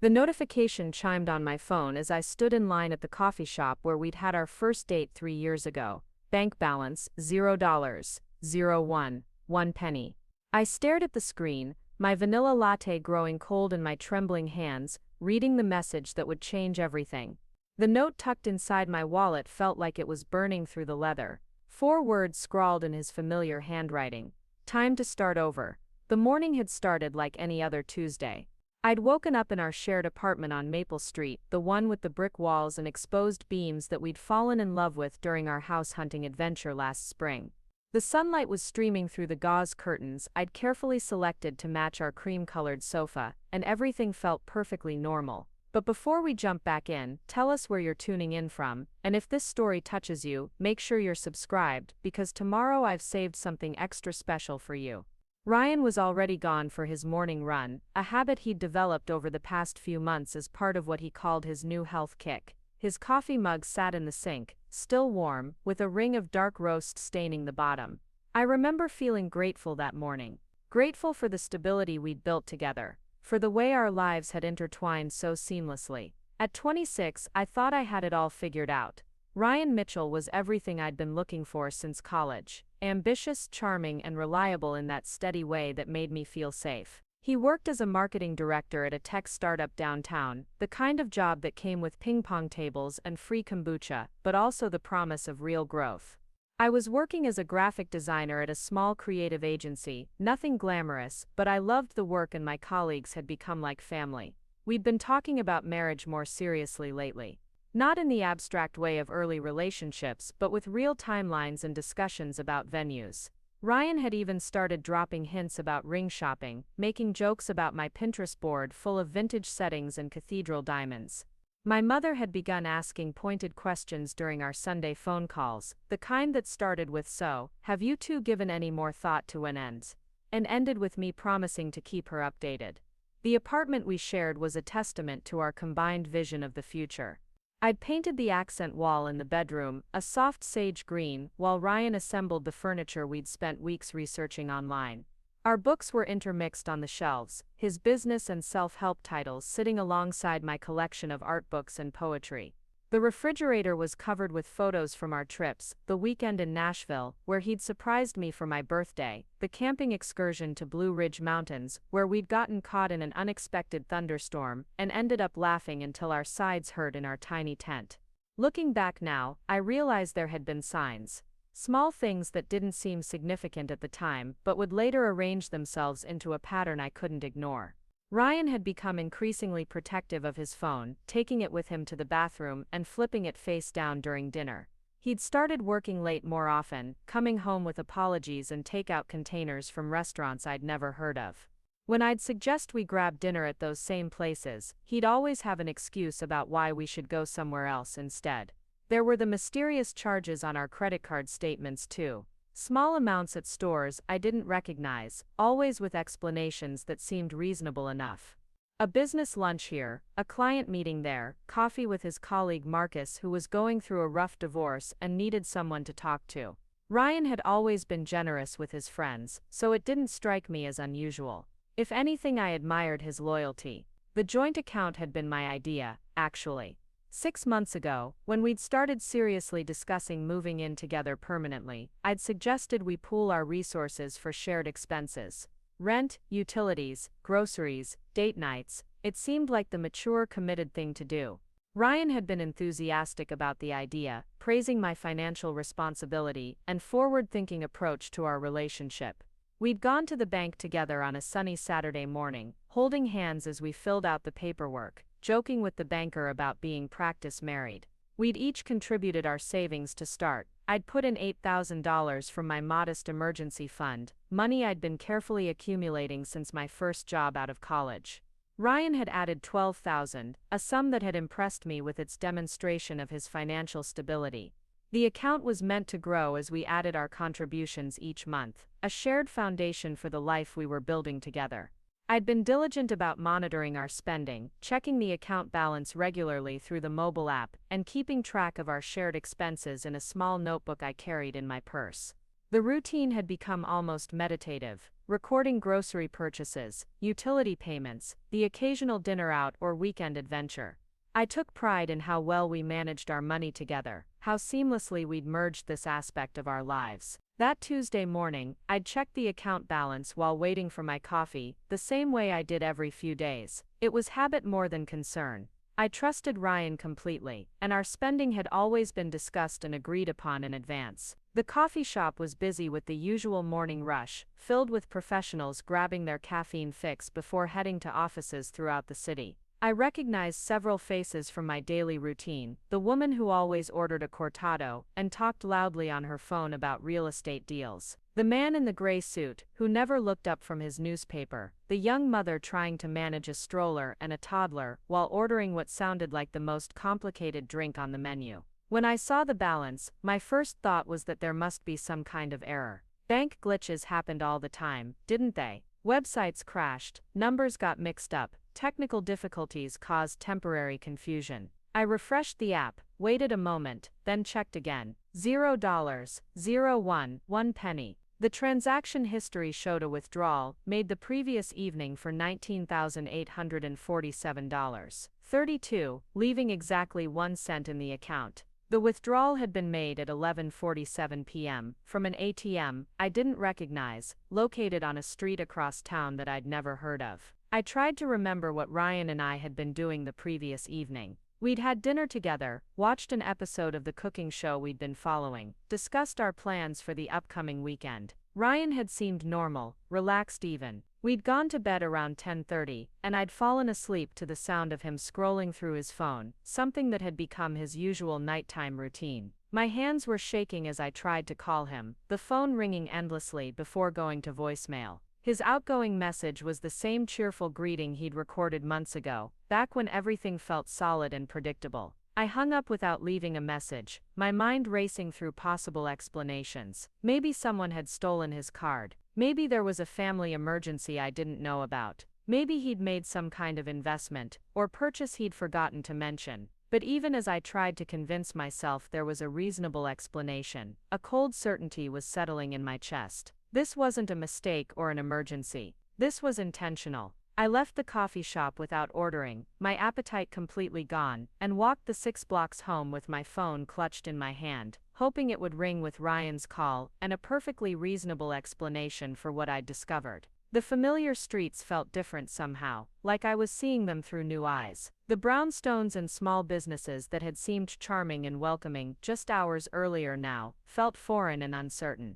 The notification chimed on my phone as I stood in line at the coffee shop where we'd had our first date 3 years ago. Bank balance, $0, 01, 1 penny. I stared at the screen, my vanilla latte growing cold in my trembling hands, reading the message that would change everything. The note tucked inside my wallet felt like it was burning through the leather. 4 words scrawled in his familiar handwriting. Time to start over. The morning had started like any other Tuesday. I'd woken up in our shared apartment on Maple Street, the one with the brick walls and exposed beams that we'd fallen in love with during our house hunting adventure last spring. The sunlight was streaming through the gauze curtains I'd carefully selected to match our cream-colored sofa, and everything felt perfectly normal. But before we jump back in, tell us where you're tuning in from, and if this story touches you, make sure you're subscribed, because tomorrow I've saved something extra special for you. Ryan was already gone for his morning run, a habit he'd developed over the past few months as part of what he called his new health kick. His coffee mug sat in the sink, still warm, with a ring of dark roast staining the bottom. I remember feeling grateful that morning. Grateful for the stability we'd built together, for the way our lives had intertwined so seamlessly. At 26, I thought I had it all figured out. Ryan Mitchell was everything I'd been looking for since college. Ambitious, charming, and reliable in that steady way that made me feel safe. He worked as a marketing director at a tech startup downtown, the kind of job that came with ping pong tables and free kombucha, but also the promise of real growth. I was working as a graphic designer at a small creative agency, nothing glamorous, but I loved the work and my colleagues had become like family. We'd been talking about marriage more seriously lately. Not in the abstract way of early relationships, but with real timelines and discussions about venues. Ryan had even started dropping hints about ring shopping, making jokes about my Pinterest board full of vintage settings and cathedral diamonds. My mother had begun asking pointed questions during our Sunday phone calls, the kind that started with "So, have you two given any more thought to when ends?" and ended with me promising to keep her updated. The apartment we shared was a testament to our combined vision of the future. I'd painted the accent wall in the bedroom, a soft sage green, while Ryan assembled the furniture we'd spent weeks researching online. Our books were intermixed on the shelves, his business and self-help titles sitting alongside my collection of art books and poetry. The refrigerator was covered with photos from our trips, the weekend in Nashville, where he'd surprised me for my birthday, the camping excursion to Blue Ridge Mountains, where we'd gotten caught in an unexpected thunderstorm, and ended up laughing until our sides hurt in our tiny tent. Looking back now, I realize there had been signs. Small things that didn't seem significant at the time, but would later arrange themselves into a pattern I couldn't ignore. Ryan had become increasingly protective of his phone, taking it with him to the bathroom and flipping it face down during dinner. He'd started working late more often, coming home with apologies and takeout containers from restaurants I'd never heard of. When I'd suggest we grab dinner at those same places, he'd always have an excuse about why we should go somewhere else instead. There were the mysterious charges on our credit card statements too. Small amounts at stores I didn't recognize, always with explanations that seemed reasonable enough. A business lunch here, a client meeting there, coffee with his colleague Marcus who was going through a rough divorce and needed someone to talk to. Ryan had always been generous with his friends, so it didn't strike me as unusual. If anything, I admired his loyalty. The joint account had been my idea, actually. 6 months ago, when we'd started seriously discussing moving in together permanently, I'd suggested we pool our resources for shared expenses. Rent, utilities, groceries, date nights. It seemed like the mature, committed thing to do. Ryan had been enthusiastic about the idea, praising my financial responsibility and forward-thinking approach to our relationship. We'd gone to the bank together on a sunny Saturday morning, holding hands as we filled out the paperwork, joking with the banker about being practice married. We'd each contributed our savings to start. I'd put in $8,000 from my modest emergency fund, money I'd been carefully accumulating since my first job out of college. Ryan had added $12,000, a sum that had impressed me with its demonstration of his financial stability. The account was meant to grow as we added our contributions each month, a shared foundation for the life we were building together. I'd been diligent about monitoring our spending, checking the account balance regularly through the mobile app, and keeping track of our shared expenses in a small notebook I carried in my purse. The routine had become almost meditative, recording grocery purchases, utility payments, the occasional dinner out or weekend adventure. I took pride in how well we managed our money together, how seamlessly we'd merged this aspect of our lives. That Tuesday morning, I'd check the account balance while waiting for my coffee, the same way I did every few days. It was habit more than concern. I trusted Ryan completely, and our spending had always been discussed and agreed upon in advance. The coffee shop was busy with the usual morning rush, filled with professionals grabbing their caffeine fix before heading to offices throughout the city. I recognized several faces from my daily routine: the woman who always ordered a cortado and talked loudly on her phone about real estate deals, the man in the gray suit who never looked up from his newspaper, the young mother trying to manage a stroller and a toddler while ordering what sounded like the most complicated drink on the menu. When I saw the balance, my first thought was that there must be some kind of error. Bank glitches happened all the time, didn't they? Websites crashed, numbers got mixed up, technical difficulties caused temporary confusion. I refreshed the app, waited a moment, then checked again. $0, 01, 1 penny. The transaction history showed a withdrawal made the previous evening for $19,847.32, leaving exactly 1 cent in the account. The withdrawal had been made at 11:47 p.m. from an ATM I didn't recognize, located on a street across town that I'd never heard of. I tried to remember what Ryan and I had been doing the previous evening. We'd had dinner together, watched an episode of the cooking show we'd been following, discussed our plans for the upcoming weekend. Ryan had seemed normal, relaxed even. We'd gone to bed around 10:30, and I'd fallen asleep to the sound of him scrolling through his phone, something that had become his usual nighttime routine. My hands were shaking as I tried to call him, the phone ringing endlessly before going to voicemail. His outgoing message was the same cheerful greeting he'd recorded months ago, back when everything felt solid and predictable. I hung up without leaving a message, my mind racing through possible explanations. Maybe someone had stolen his card. Maybe there was a family emergency I didn't know about. Maybe he'd made some kind of investment, or purchase he'd forgotten to mention. But even as I tried to convince myself there was a reasonable explanation, a cold certainty was settling in my chest. This wasn't a mistake or an emergency. This was intentional. I left the coffee shop without ordering, my appetite completely gone, and walked the 6 blocks home with my phone clutched in my hand, hoping it would ring with Ryan's call and a perfectly reasonable explanation for what I'd discovered. The familiar streets felt different somehow, like I was seeing them through new eyes. The brownstones and small businesses that had seemed charming and welcoming just hours earlier now felt foreign and uncertain.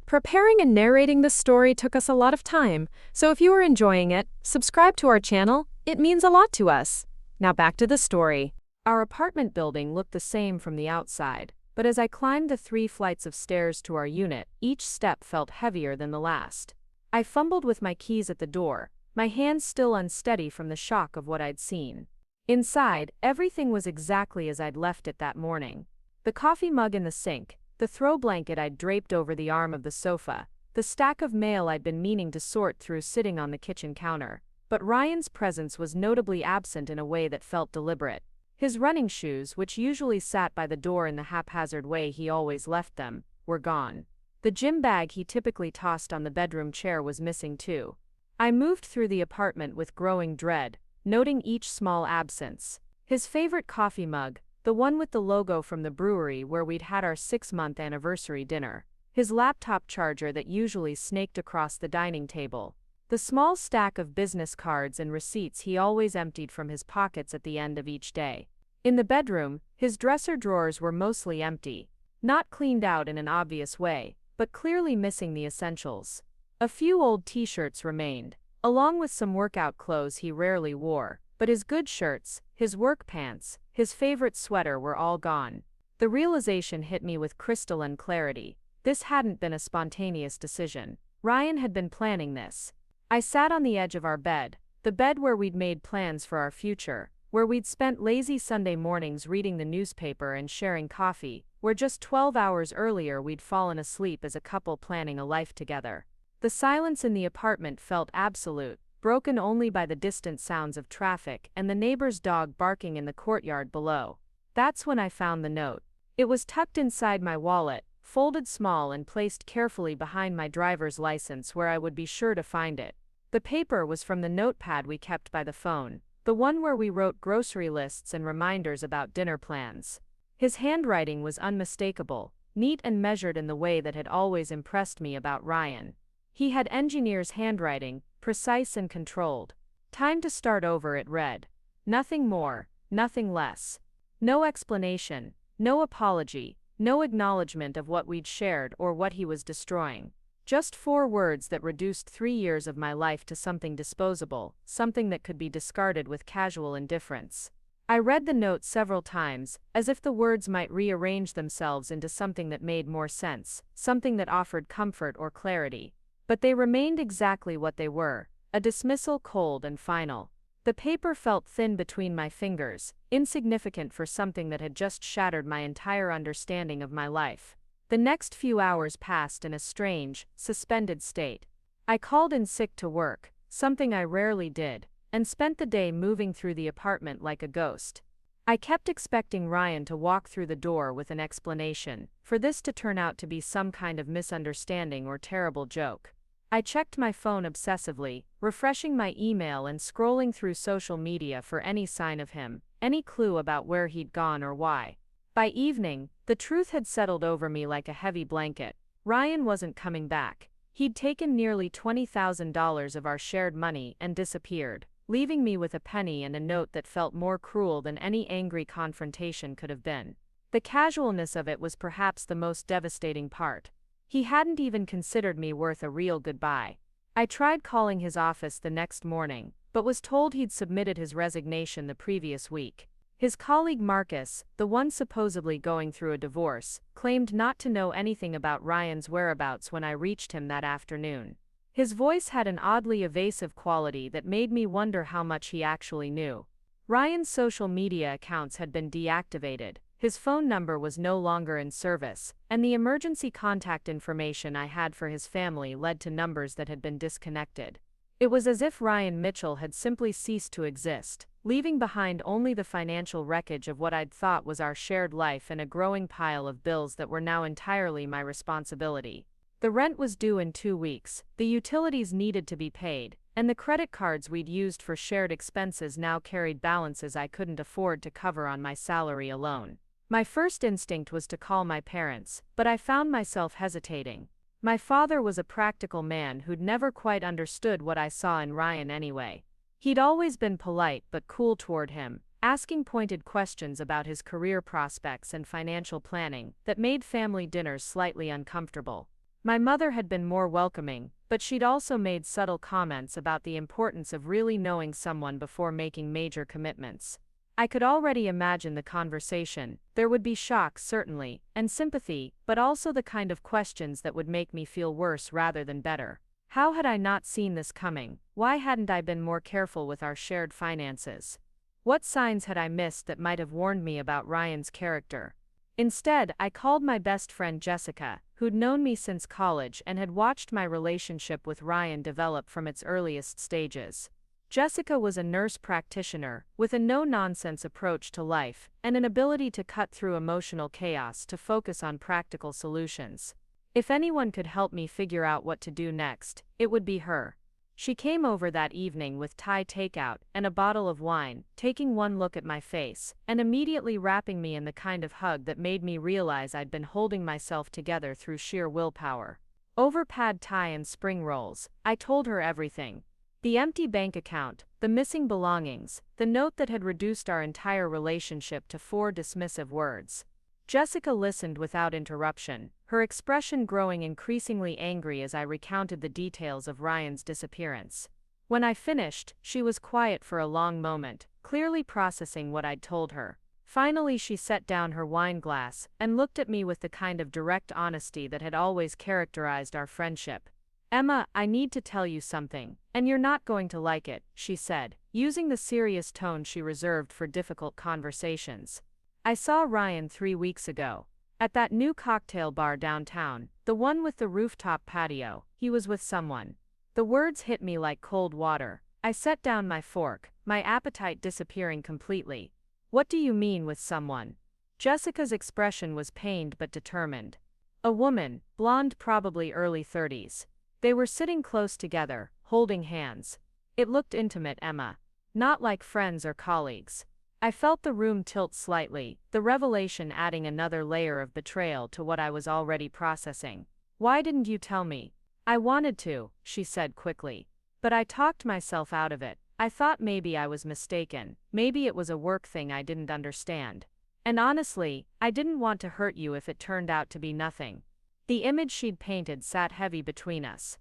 Preparing and narrating this story took us a lot of time, so if you are enjoying it, subscribe to our channel. It means a lot to us. Now back to the story. Our apartment building looked the same from the outside, but as I climbed the 3 flights of stairs to our unit, each step felt heavier than the last. I fumbled with my keys at the door, my hands still unsteady from the shock of what I'd seen. Inside, everything was exactly as I'd left it that morning. The coffee mug in the sink, the throw blanket I'd draped over the arm of the sofa, the stack of mail I'd been meaning to sort through sitting on the kitchen counter. But Ryan's presence was notably absent in a way that felt deliberate. His running shoes, which usually sat by the door in the haphazard way he always left them, were gone. The gym bag he typically tossed on the bedroom chair was missing too. I moved through the apartment with growing dread, noting each small absence. His favorite coffee mug, the one with the logo from the brewery where we'd had our 6-month anniversary dinner. His laptop charger that usually snaked across the dining table. The small stack of business cards and receipts he always emptied from his pockets at the end of each day. In the bedroom, his dresser drawers were mostly empty. Not cleaned out in an obvious way, but clearly missing the essentials. A few old t-shirts remained, along with some workout clothes he rarely wore. But his good shirts, his work pants, his favorite sweater were all gone. The realization hit me with crystalline clarity. This hadn't been a spontaneous decision. Ryan had been planning this. I sat on the edge of our bed, the bed where we'd made plans for our future, where we'd spent lazy Sunday mornings reading the newspaper and sharing coffee, where just 12 hours earlier we'd fallen asleep as a couple planning a life together. The silence in the apartment felt absolute, broken only by the distant sounds of traffic and the neighbor's dog barking in the courtyard below. That's when I found the note. It was tucked inside my wallet, folded small and placed carefully behind my driver's license where I would be sure to find it. The paper was from the notepad we kept by the phone, the one where we wrote grocery lists and reminders about dinner plans. His handwriting was unmistakable, neat and measured in the way that had always impressed me about Ryan. He had engineer's handwriting, precise and controlled. Time to start over, it read. Nothing more, nothing less. No explanation, no apology, no acknowledgement of what we'd shared or what he was destroying. Just 4 words that reduced 3 years of my life to something disposable, something that could be discarded with casual indifference. I read the note several times, as if the words might rearrange themselves into something that made more sense, something that offered comfort or clarity. But they remained exactly what they were, a dismissal, cold and final. The paper felt thin between my fingers, insignificant for something that had just shattered my entire understanding of my life. The next few hours passed in a strange, suspended state. I called in sick to work, something I rarely did, and spent the day moving through the apartment like a ghost. I kept expecting Ryan to walk through the door with an explanation, for this to turn out to be some kind of misunderstanding or terrible joke. I checked my phone obsessively, refreshing my email and scrolling through social media for any sign of him, any clue about where he'd gone or why. By evening, the truth had settled over me like a heavy blanket. Ryan wasn't coming back. He'd taken nearly $20,000 of our shared money and disappeared, leaving me with a penny and a note that felt more cruel than any angry confrontation could have been. The casualness of it was perhaps the most devastating part. He hadn't even considered me worth a real goodbye. I tried calling his office the next morning, but was told he'd submitted his resignation the previous week. His colleague Marcus, the one supposedly going through a divorce, claimed not to know anything about Ryan's whereabouts when I reached him that afternoon. His voice had an oddly evasive quality that made me wonder how much he actually knew. Ryan's social media accounts had been deactivated, his phone number was no longer in service, and the emergency contact information I had for his family led to numbers that had been disconnected. It was as if Ryan Mitchell had simply ceased to exist, leaving behind only the financial wreckage of what I'd thought was our shared life and a growing pile of bills that were now entirely my responsibility. The rent was due in 2 weeks, the utilities needed to be paid, and the credit cards we'd used for shared expenses now carried balances I couldn't afford to cover on my salary alone. My first instinct was to call my parents, but I found myself hesitating. My father was a practical man who'd never quite understood what I saw in Ryan anyway. He'd always been polite but cool toward him, asking pointed questions about his career prospects and financial planning that made family dinners slightly uncomfortable. My mother had been more welcoming, but she'd also made subtle comments about the importance of really knowing someone before making major commitments. I could already imagine the conversation. There would be shock, certainly, and sympathy, but also the kind of questions that would make me feel worse rather than better. How had I not seen this coming? Why hadn't I been more careful with our shared finances? What signs had I missed that might have warned me about Ryan's character? Instead, I called my best friend Jessica, who'd known me since college and had watched my relationship with Ryan develop from its earliest stages. Jessica was a nurse practitioner, with a no-nonsense approach to life, and an ability to cut through emotional chaos to focus on practical solutions. If anyone could help me figure out what to do next, it would be her. She came over that evening with Thai takeout and a bottle of wine, taking one look at my face, and immediately wrapping me in the kind of hug that made me realize I'd been holding myself together through sheer willpower. Over pad Thai and spring rolls, I told her everything. The empty bank account, the missing belongings, the note that had reduced our entire relationship to 4 dismissive words. Jessica listened without interruption, her expression growing increasingly angry as I recounted the details of Ryan's disappearance. When I finished, she was quiet for a long moment, clearly processing what I'd told her. Finally, she set down her wine glass and looked at me with the kind of direct honesty that had always characterized our friendship. "Emma, I need to tell you something, and you're not going to like it," she said, using the serious tone she reserved for difficult conversations. "I saw Ryan 3 weeks ago. At that new cocktail bar downtown, the one with the rooftop patio. He was with someone." The words hit me like cold water. I set down my fork, my appetite disappearing completely. "What do you mean with someone?" Jessica's expression was pained but determined. A woman, blonde, probably early 30s. They were sitting close together, holding hands. It looked intimate, Emma. Not like friends or colleagues. I felt the room tilt slightly, the revelation adding another layer of betrayal to what I was already processing. Why didn't you tell me? I wanted to, she said quickly. But I talked myself out of it. I thought maybe I was mistaken. Maybe it was a work thing I didn't understand. And honestly, I didn't want to hurt you if it turned out to be nothing. The image she'd painted sat heavy between us.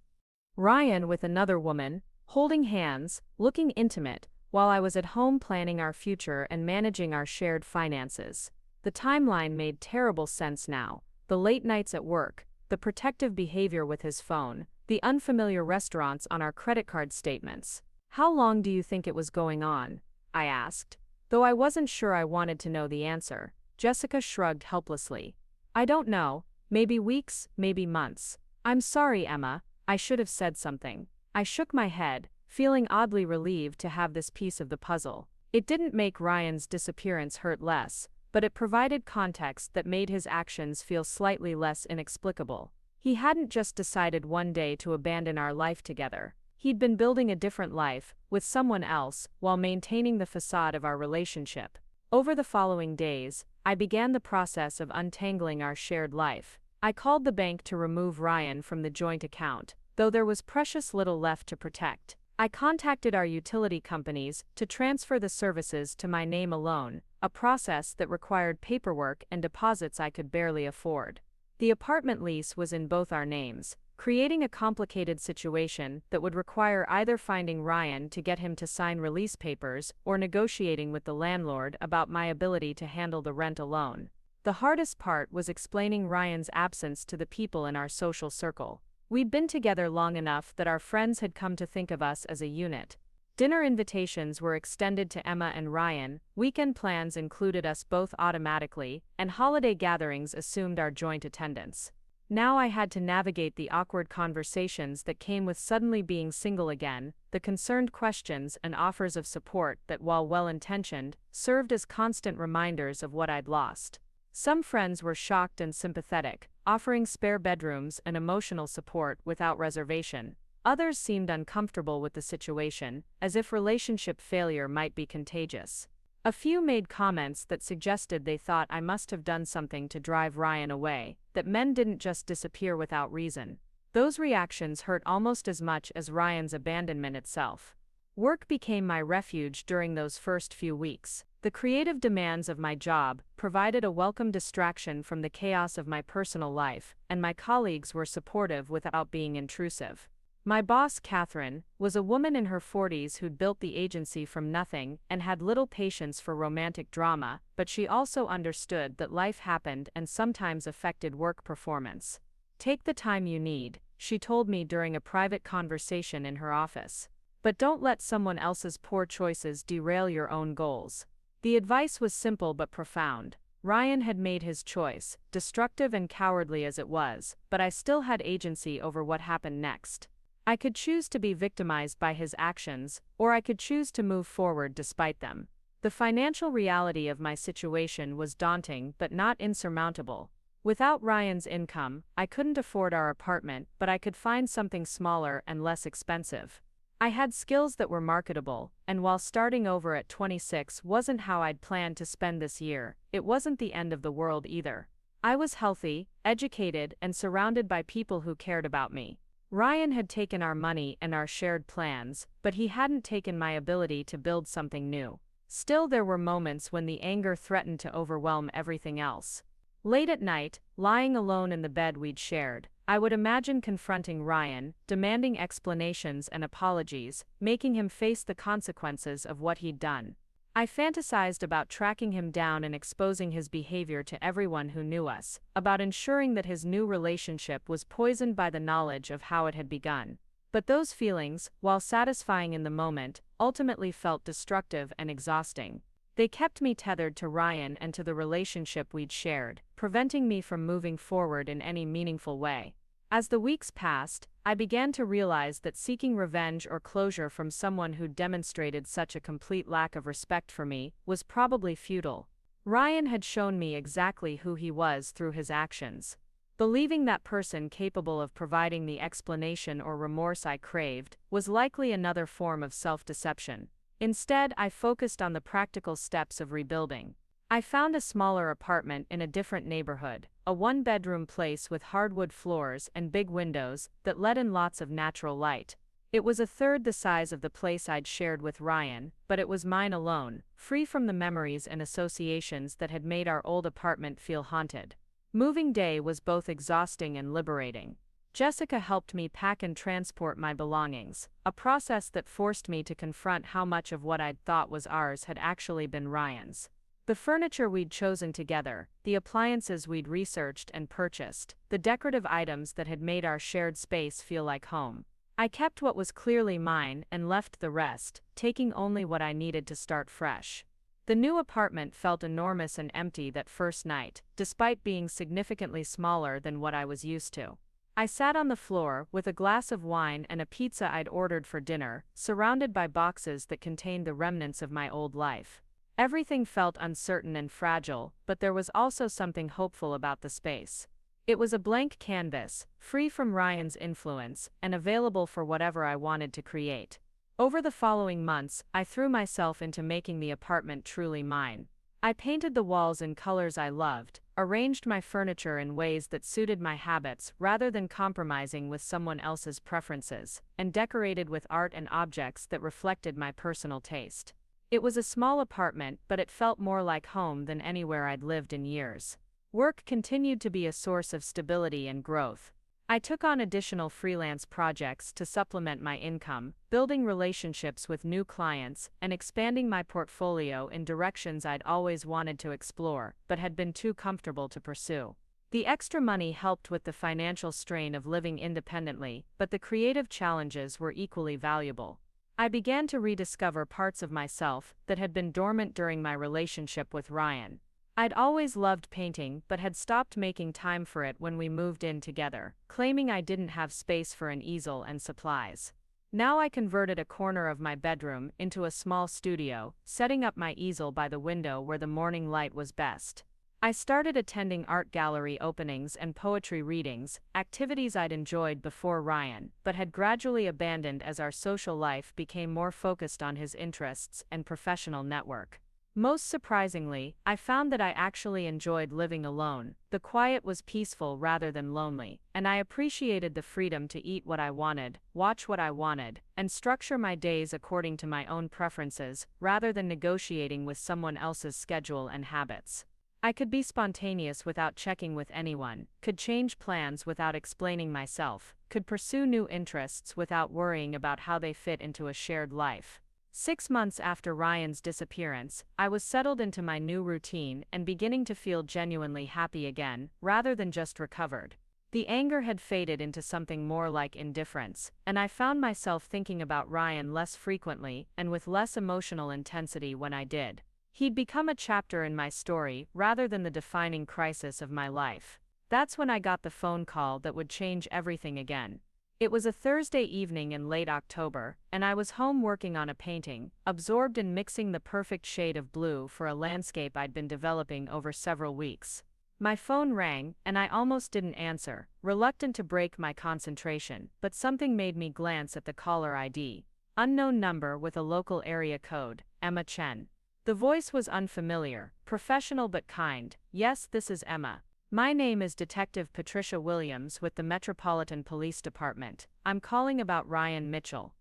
Ryan with another woman, holding hands, looking intimate, while I was at home planning our future and managing our shared finances. The timeline made terrible sense now. The late nights at work, the protective behavior with his phone, the unfamiliar restaurants on our credit card statements. How long do you think it was going on? I asked. Though I wasn't sure I wanted to know the answer, Jessica shrugged helplessly. I don't know, maybe weeks, maybe months. I'm sorry, Emma, I should have said something. I shook my head, feeling oddly relieved to have this piece of the puzzle. It didn't make Ryan's disappearance hurt less, but it provided context that made his actions feel slightly less inexplicable. He hadn't just decided one day to abandon our life together. He'd been building a different life, with someone else, while maintaining the facade of our relationship. Over the following days, I began the process of untangling our shared life. I called the bank to remove Ryan from the joint account, though there was precious little left to protect. I contacted our utility companies to transfer the services to my name alone, a process that required paperwork and deposits I could barely afford. The apartment lease was in both our names, creating a complicated situation that would require either finding Ryan to get him to sign release papers or negotiating with the landlord about my ability to handle the rent alone. The hardest part was explaining Ryan's absence to the people in our social circle. We'd been together long enough that our friends had come to think of us as a unit. Dinner invitations were extended to Emma and Ryan, weekend plans included us both automatically, and holiday gatherings assumed our joint attendance. Now I had to navigate the awkward conversations that came with suddenly being single again, the concerned questions and offers of support that, while well-intentioned, served as constant reminders of what I'd lost. Some friends were shocked and sympathetic, offering spare bedrooms and emotional support without reservation. Others seemed uncomfortable with the situation, as if relationship failure might be contagious. A few made comments that suggested they thought I must have done something to drive Ryan away, that men didn't just disappear without reason. Those reactions hurt almost as much as Ryan's abandonment itself. Work became my refuge during those first few weeks. The creative demands of my job provided a welcome distraction from the chaos of my personal life, and my colleagues were supportive without being intrusive. My boss, Catherine, was a woman in her 40s who'd built the agency from nothing and had little patience for romantic drama, but she also understood that life happened and sometimes affected work performance. Take the time you need, she told me during a private conversation in her office. But don't let someone else's poor choices derail your own goals. The advice was simple but profound. Ryan had made his choice, destructive and cowardly as it was, but I still had agency over what happened next. I could choose to be victimized by his actions, or I could choose to move forward despite them. The financial reality of my situation was daunting but not insurmountable. Without Ryan's income, I couldn't afford our apartment, but I could find something smaller and less expensive. I had skills that were marketable, and while starting over at 26 wasn't how I'd planned to spend this year, it wasn't the end of the world either. I was healthy, educated, and surrounded by people who cared about me. Ryan had taken our money and our shared plans, but he hadn't taken my ability to build something new. Still, there were moments when the anger threatened to overwhelm everything else. Late at night, lying alone in the bed we'd shared, I would imagine confronting Ryan, demanding explanations and apologies, making him face the consequences of what he'd done. I fantasized about tracking him down and exposing his behavior to everyone who knew us, about ensuring that his new relationship was poisoned by the knowledge of how it had begun. But those feelings, while satisfying in the moment, ultimately felt destructive and exhausting. They kept me tethered to Ryan and to the relationship we'd shared, preventing me from moving forward in any meaningful way. As the weeks passed, I began to realize that seeking revenge or closure from someone who demonstrated such a complete lack of respect for me was probably futile. Ryan had shown me exactly who he was through his actions. Believing that person capable of providing the explanation or remorse I craved was likely another form of self-deception. Instead, I focused on the practical steps of rebuilding. I found a smaller apartment in a different neighborhood, a one-bedroom place with hardwood floors and big windows that let in lots of natural light. It was a third the size of the place I'd shared with Ryan, but it was mine alone, free from the memories and associations that had made our old apartment feel haunted. Moving day was both exhausting and liberating. Jessica helped me pack and transport my belongings, a process that forced me to confront how much of what I'd thought was ours had actually been Ryan's. The furniture we'd chosen together, the appliances we'd researched and purchased, the decorative items that had made our shared space feel like home. I kept what was clearly mine and left the rest, taking only what I needed to start fresh. The new apartment felt enormous and empty that first night, despite being significantly smaller than what I was used to. I sat on the floor with a glass of wine and a pizza I'd ordered for dinner, surrounded by boxes that contained the remnants of my old life. Everything felt uncertain and fragile, but there was also something hopeful about the space. It was a blank canvas, free from Ryan's influence, and available for whatever I wanted to create. Over the following months, I threw myself into making the apartment truly mine. I painted the walls in colors I loved, arranged my furniture in ways that suited my habits rather than compromising with someone else's preferences, and decorated with art and objects that reflected my personal taste. It was a small apartment, but it felt more like home than anywhere I'd lived in years. Work continued to be a source of stability and growth. I took on additional freelance projects to supplement my income, building relationships with new clients, and expanding my portfolio in directions I'd always wanted to explore, but had been too comfortable to pursue. The extra money helped with the financial strain of living independently, but the creative challenges were equally valuable. I began to rediscover parts of myself that had been dormant during my relationship with Ryan. I'd always loved painting but had stopped making time for it when we moved in together, claiming I didn't have space for an easel and supplies. Now I converted a corner of my bedroom into a small studio, setting up my easel by the window where the morning light was best. I started attending art gallery openings and poetry readings, activities I'd enjoyed before Ryan, but had gradually abandoned as our social life became more focused on his interests and professional network. Most surprisingly, I found that I actually enjoyed living alone. The quiet was peaceful rather than lonely, and I appreciated the freedom to eat what I wanted, watch what I wanted, and structure my days according to my own preferences, rather than negotiating with someone else's schedule and habits. I could be spontaneous without checking with anyone, could change plans without explaining myself, could pursue new interests without worrying about how they fit into a shared life. 6 months after Ryan's disappearance, I was settled into my new routine and beginning to feel genuinely happy again, rather than just recovered. The anger had faded into something more like indifference, and I found myself thinking about Ryan less frequently and with less emotional intensity when I did. He'd become a chapter in my story rather than the defining crisis of my life. That's when I got the phone call that would change everything again. It was a Thursday evening in late October, and I was home working on a painting, absorbed in mixing the perfect shade of blue for a landscape I'd been developing over several weeks. My phone rang, and I almost didn't answer, reluctant to break my concentration, but something made me glance at the caller ID. Unknown number with a local area code, Emma Chen. The voice was unfamiliar, professional but kind. Yes, this is Emma. My name is Detective Patricia Williams with the Metropolitan Police Department. I'm calling about Ryan Mitchell.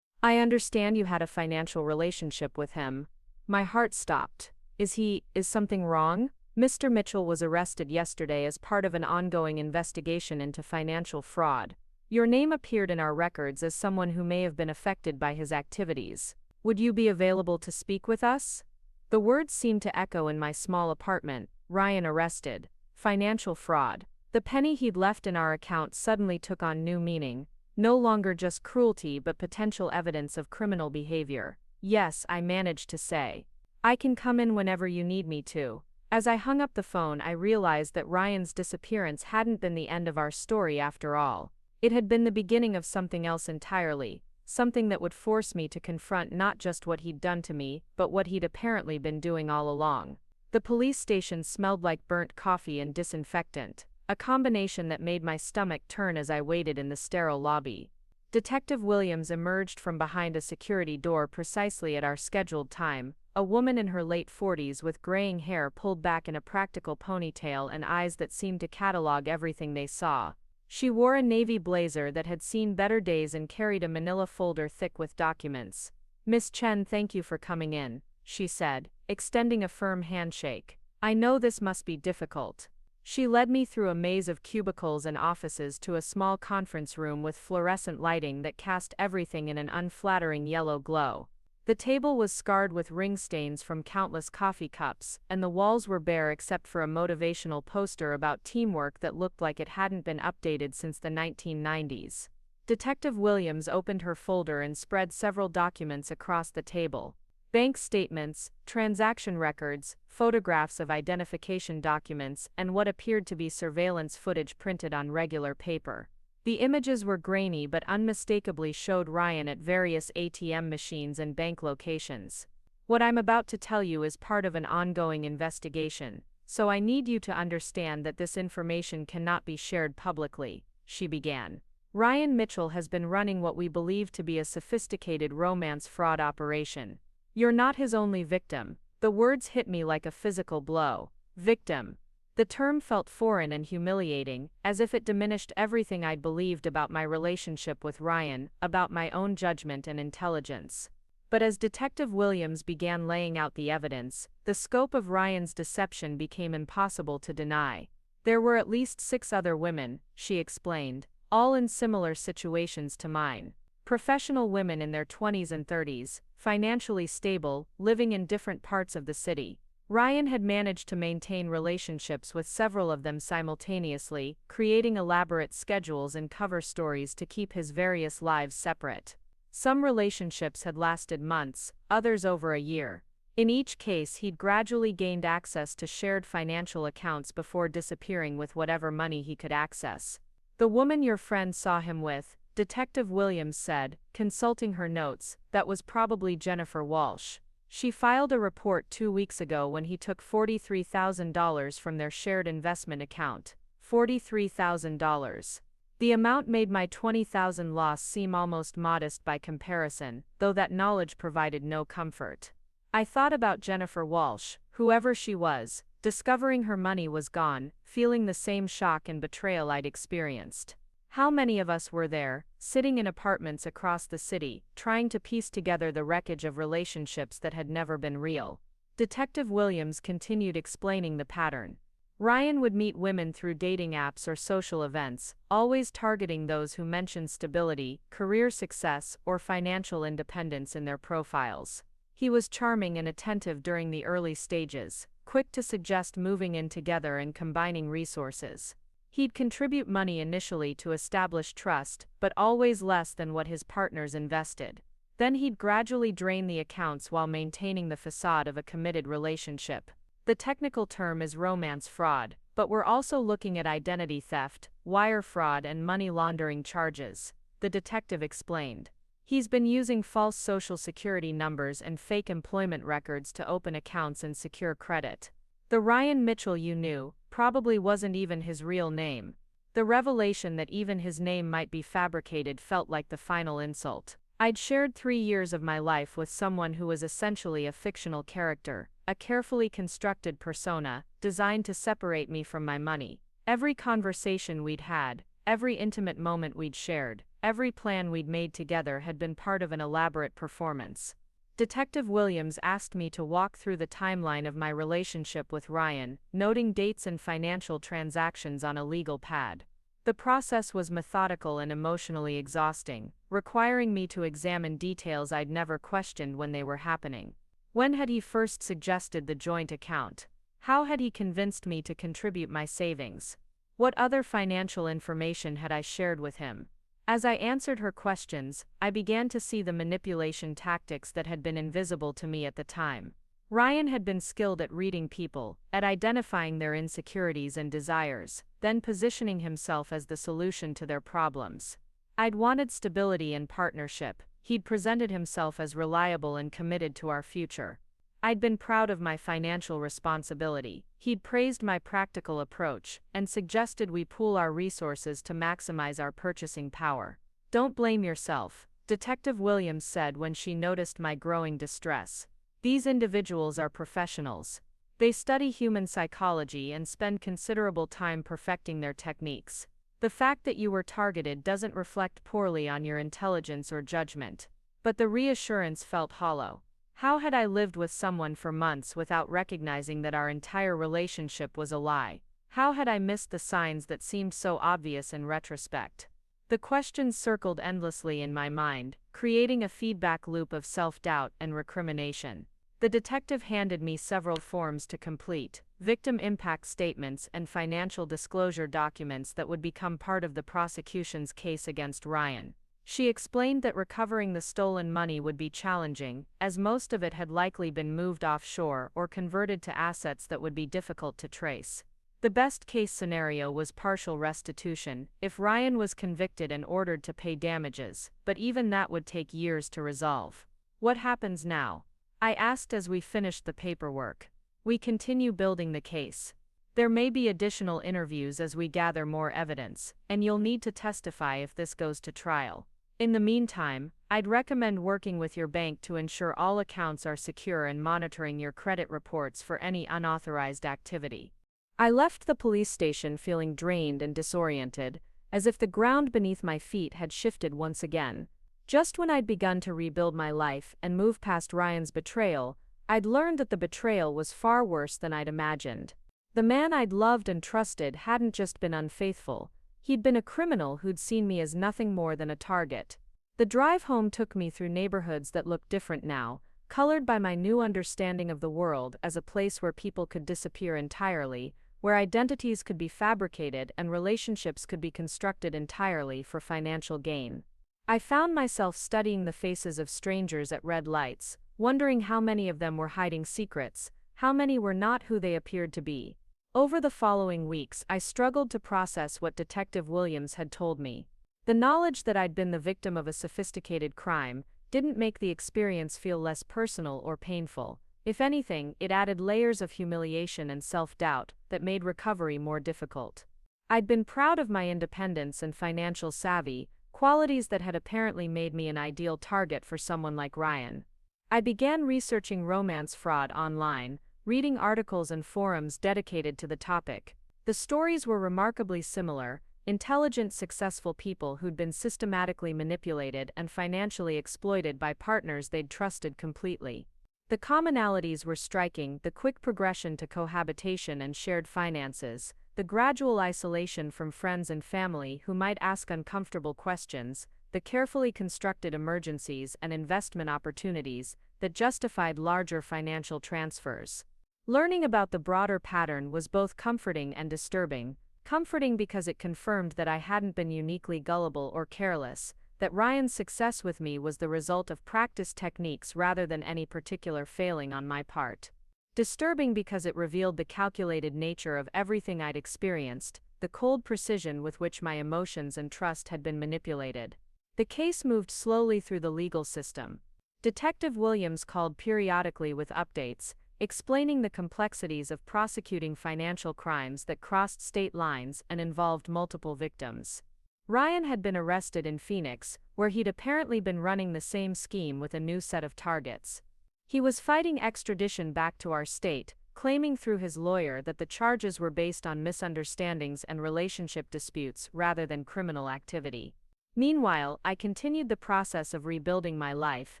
I understand you had a financial relationship with him. My heart stopped. Is something wrong? Mr. Mitchell was arrested yesterday as part of an ongoing investigation into financial fraud. Your name appeared in our records as someone who may have been affected by his activities. Would you be available to speak with us? The words seemed to echo in my small apartment. Ryan arrested. Financial fraud. The penny he'd left in our account suddenly took on new meaning. No longer just cruelty but potential evidence of criminal behavior. Yes, I managed to say. I can come in whenever you need me to. As I hung up the phone, I realized that Ryan's disappearance hadn't been the end of our story after all. It had been the beginning of something else entirely, something that would force me to confront not just what he'd done to me, but what he'd apparently been doing all along. The police station smelled like burnt coffee and disinfectant. a combination that made my stomach turn as I waited in the sterile lobby. Detective Williams emerged from behind a security door precisely at our scheduled time, a woman in her late 40s with graying hair pulled back in a practical ponytail and eyes that seemed to catalog everything they saw. She wore a navy blazer that had seen better days and carried a manila folder thick with documents. "Miss Chen, thank you for coming in," she said, extending a firm handshake. "I know this must be difficult." She led me through a maze of cubicles and offices to a small conference room with fluorescent lighting that cast everything in an unflattering yellow glow. The table was scarred with ring stains from countless coffee cups, and the walls were bare except for a motivational poster about teamwork that looked like it hadn't been updated since the 1990s. Detective Williams opened her folder and spread several documents across the table. Bank statements, transaction records, photographs of identification documents, and what appeared to be surveillance footage printed on regular paper. The images were grainy but unmistakably showed Ryan at various ATM machines and bank locations. "What I'm about to tell you is part of an ongoing investigation, so I need you to understand that this information cannot be shared publicly," she began. "Ryan Mitchell has been running what we believe to be a sophisticated romance fraud operation. You're not his only victim." The words hit me like a physical blow. Victim. The term felt foreign and humiliating, as if it diminished everything I'd believed about my relationship with Ryan, about my own judgment and intelligence. But as Detective Williams began laying out the evidence, the scope of Ryan's deception became impossible to deny. There were at least 6 other women, she explained, all in similar situations to mine. Professional women in their 20s and 30s, financially stable, living in different parts of the city. Ryan had managed to maintain relationships with several of them simultaneously, creating elaborate schedules and cover stories to keep his various lives separate. Some relationships had lasted months, others over a year. In each case, he'd gradually gained access to shared financial accounts before disappearing with whatever money he could access. "The woman your friend saw him with," Detective Williams said, consulting her notes, "that was probably Jennifer Walsh. She filed a report 2 weeks ago when he took $43,000 from their shared investment account. $43,000. The amount made my $20,000 loss seem almost modest by comparison, though that knowledge provided no comfort. I thought about Jennifer Walsh, whoever she was, discovering her money was gone, feeling the same shock and betrayal I'd experienced. How many of us were there, sitting in apartments across the city, trying to piece together the wreckage of relationships that had never been real?" Detective Williams continued explaining the pattern. Ryan would meet women through dating apps or social events, always targeting those who mentioned stability, career success, or financial independence in their profiles. He was charming and attentive during the early stages, quick to suggest moving in together and combining resources. He'd contribute money initially to establish trust, but always less than what his partners invested. Then he'd gradually drain the accounts while maintaining the facade of a committed relationship. The technical term is romance fraud, but we're also looking at identity theft, wire fraud, and money laundering charges, the detective explained. He's been using false social security numbers and fake employment records to open accounts and secure credit. The Ryan Mitchell you knew probably wasn't even his real name. The revelation that even his name might be fabricated felt like the final insult. I'd shared 3 years of my life with someone who was essentially a fictional character, a carefully constructed persona, designed to separate me from my money. Every conversation we'd had, every intimate moment we'd shared, every plan we'd made together had been part of an elaborate performance. Detective Williams asked me to walk through the timeline of my relationship with Ryan, noting dates and financial transactions on a legal pad. The process was methodical and emotionally exhausting, requiring me to examine details I'd never questioned when they were happening. When had he first suggested the joint account? How had he convinced me to contribute my savings? What other financial information had I shared with him? As I answered her questions, I began to see the manipulation tactics that had been invisible to me at the time. Ryan had been skilled at reading people, at identifying their insecurities and desires, then positioning himself as the solution to their problems. I'd wanted stability and partnership. He'd presented himself as reliable and committed to our future. I'd been proud of my financial responsibility. He'd praised my practical approach and suggested we pool our resources to maximize our purchasing power. "Don't blame yourself," Detective Williams said when she noticed my growing distress. "These individuals are professionals. They study human psychology and spend considerable time perfecting their techniques. The fact that you were targeted doesn't reflect poorly on your intelligence or judgment." But the reassurance felt hollow. How had I lived with someone for months without recognizing that our entire relationship was a lie? How had I missed the signs that seemed so obvious in retrospect? The questions circled endlessly in my mind, creating a feedback loop of self-doubt and recrimination. The detective handed me several forms to complete, victim impact statements and financial disclosure documents that would become part of the prosecution's case against Ryan. She explained that recovering the stolen money would be challenging, as most of it had likely been moved offshore or converted to assets that would be difficult to trace. The best-case scenario was partial restitution, if Ryan was convicted and ordered to pay damages, but even that would take years to resolve. "What happens now?" I asked as we finished the paperwork. "We continue building the case. There may be additional interviews as we gather more evidence, and you'll need to testify if this goes to trial. In the meantime, I'd recommend working with your bank to ensure all accounts are secure and monitoring your credit reports for any unauthorized activity." I left the police station feeling drained and disoriented, as if the ground beneath my feet had shifted once again. Just when I'd begun to rebuild my life and move past Ryan's betrayal, I'd learned that the betrayal was far worse than I'd imagined. The man I'd loved and trusted hadn't just been unfaithful, he'd been a criminal who'd seen me as nothing more than a target. The drive home took me through neighborhoods that looked different now, colored by my new understanding of the world as a place where people could disappear entirely, where identities could be fabricated and relationships could be constructed entirely for financial gain. I found myself studying the faces of strangers at red lights, wondering how many of them were hiding secrets, how many were not who they appeared to be. Over the following weeks, I struggled to process what Detective Williams had told me. The knowledge that I'd been the victim of a sophisticated crime didn't make the experience feel less personal or painful. If anything, it added layers of humiliation and self-doubt that made recovery more difficult. I'd been proud of my independence and financial savvy, qualities that had apparently made me an ideal target for someone like Ryan. I began researching romance fraud online, reading articles and forums dedicated to the topic. The stories were remarkably similar: intelligent, successful people who'd been systematically manipulated and financially exploited by partners they'd trusted completely. The commonalities were striking: the quick progression to cohabitation and shared finances, the gradual isolation from friends and family who might ask uncomfortable questions, the carefully constructed emergencies and investment opportunities that justified larger financial transfers. Learning about the broader pattern was both comforting and disturbing. Comforting because it confirmed that I hadn't been uniquely gullible or careless, that Ryan's success with me was the result of practiced techniques rather than any particular failing on my part. Disturbing because it revealed the calculated nature of everything I'd experienced, the cold precision with which my emotions and trust had been manipulated. The case moved slowly through the legal system. Detective Williams called periodically with updates, explaining the complexities of prosecuting financial crimes that crossed state lines and involved multiple victims. Ryan had been arrested in Phoenix, where he'd apparently been running the same scheme with a new set of targets. He was fighting extradition back to our state, claiming through his lawyer that the charges were based on misunderstandings and relationship disputes rather than criminal activity. Meanwhile, I continued the process of rebuilding my life,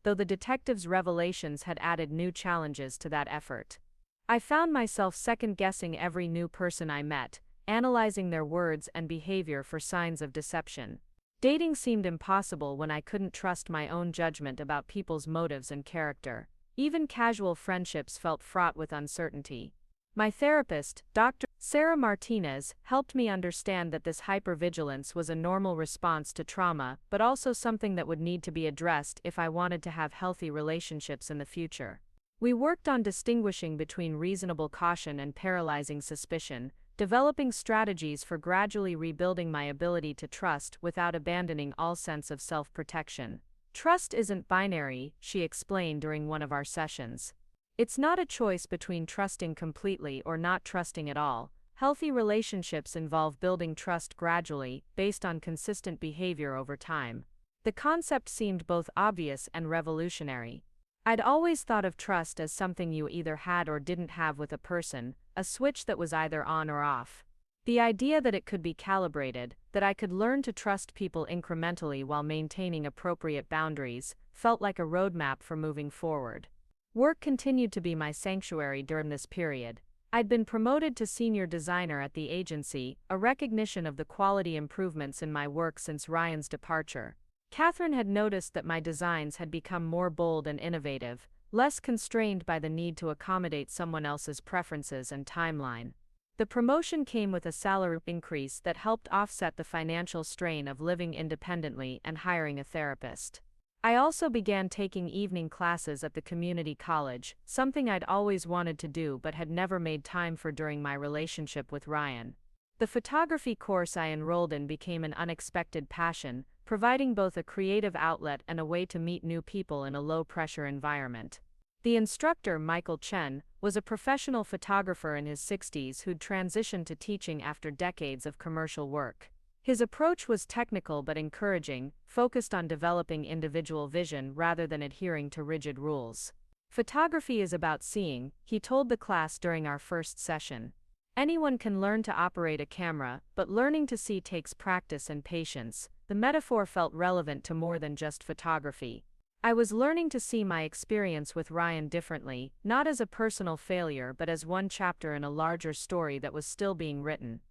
though the detective's revelations had added new challenges to that effort. I found myself second-guessing every new person I met, analyzing their words and behavior for signs of deception. Dating seemed impossible when I couldn't trust my own judgment about people's motives and character. Even casual friendships felt fraught with uncertainty. My therapist, Dr. Sarah Martinez, helped me understand that this hypervigilance was a normal response to trauma, but also something that would need to be addressed if I wanted to have healthy relationships in the future. We worked on distinguishing between reasonable caution and paralyzing suspicion, developing strategies for gradually rebuilding my ability to trust without abandoning all sense of self-protection. Trust isn't binary, she explained during one of our sessions. It's not a choice between trusting completely or not trusting at all. Healthy relationships involve building trust gradually, based on consistent behavior over time. The concept seemed both obvious and revolutionary. I'd always thought of trust as something you either had or didn't have with a person, a switch that was either on or off. The idea that it could be calibrated, that I could learn to trust people incrementally while maintaining appropriate boundaries, felt like a roadmap for moving forward. Work continued to be my sanctuary during this period. I'd been promoted to senior designer at the agency, a recognition of the quality improvements in my work since Ryan's departure. Catherine had noticed that my designs had become more bold and innovative, less constrained by the need to accommodate someone else's preferences and timeline. The promotion came with a salary increase that helped offset the financial strain of living independently and hiring a therapist. I also began taking evening classes at the community college, something I'd always wanted to do but had never made time for during my relationship with Ryan. The photography course I enrolled in became an unexpected passion, providing both a creative outlet and a way to meet new people in a low-pressure environment. The instructor, Michael Chen, was a professional photographer in his 60s who'd transitioned to teaching after decades of commercial work. His approach was technical but encouraging, focused on developing individual vision rather than adhering to rigid rules. Photography is about seeing, he told the class during our first session. Anyone can learn to operate a camera, but learning to see takes practice and patience. The metaphor felt relevant to more than just photography. I was learning to see my experience with Ryan differently, not as a personal failure but as one chapter in a larger story that was still being written.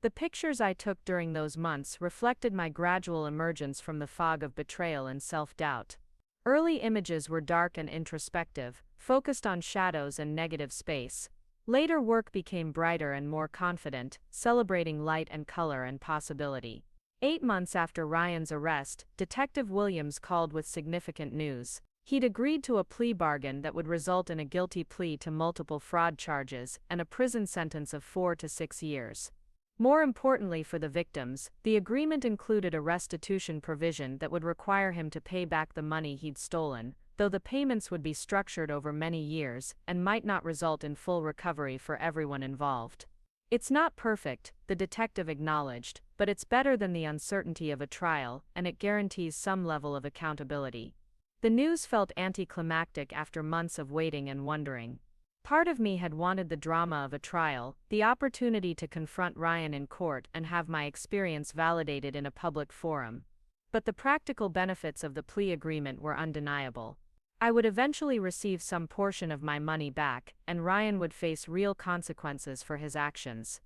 The pictures I took during those months reflected my gradual emergence from the fog of betrayal and self-doubt. Early images were dark and introspective, focused on shadows and negative space. Later work became brighter and more confident, celebrating light and color and possibility. 8 months after Ryan's arrest, Detective Williams called with significant news. He'd agreed to a plea bargain that would result in a guilty plea to multiple fraud charges and a prison sentence of 4 to 6 years. More importantly for the victims, the agreement included a restitution provision that would require him to pay back the money he'd stolen, though the payments would be structured over many years and might not result in full recovery for everyone involved. It's not perfect, the detective acknowledged, but it's better than the uncertainty of a trial, and it guarantees some level of accountability. The news felt anticlimactic after months of waiting and wondering. Part of me had wanted the drama of a trial, the opportunity to confront Ryan in court and have my experience validated in a public forum. But the practical benefits of the plea agreement were undeniable. I would eventually receive some portion of my money back, and Ryan would face real consequences for his actions.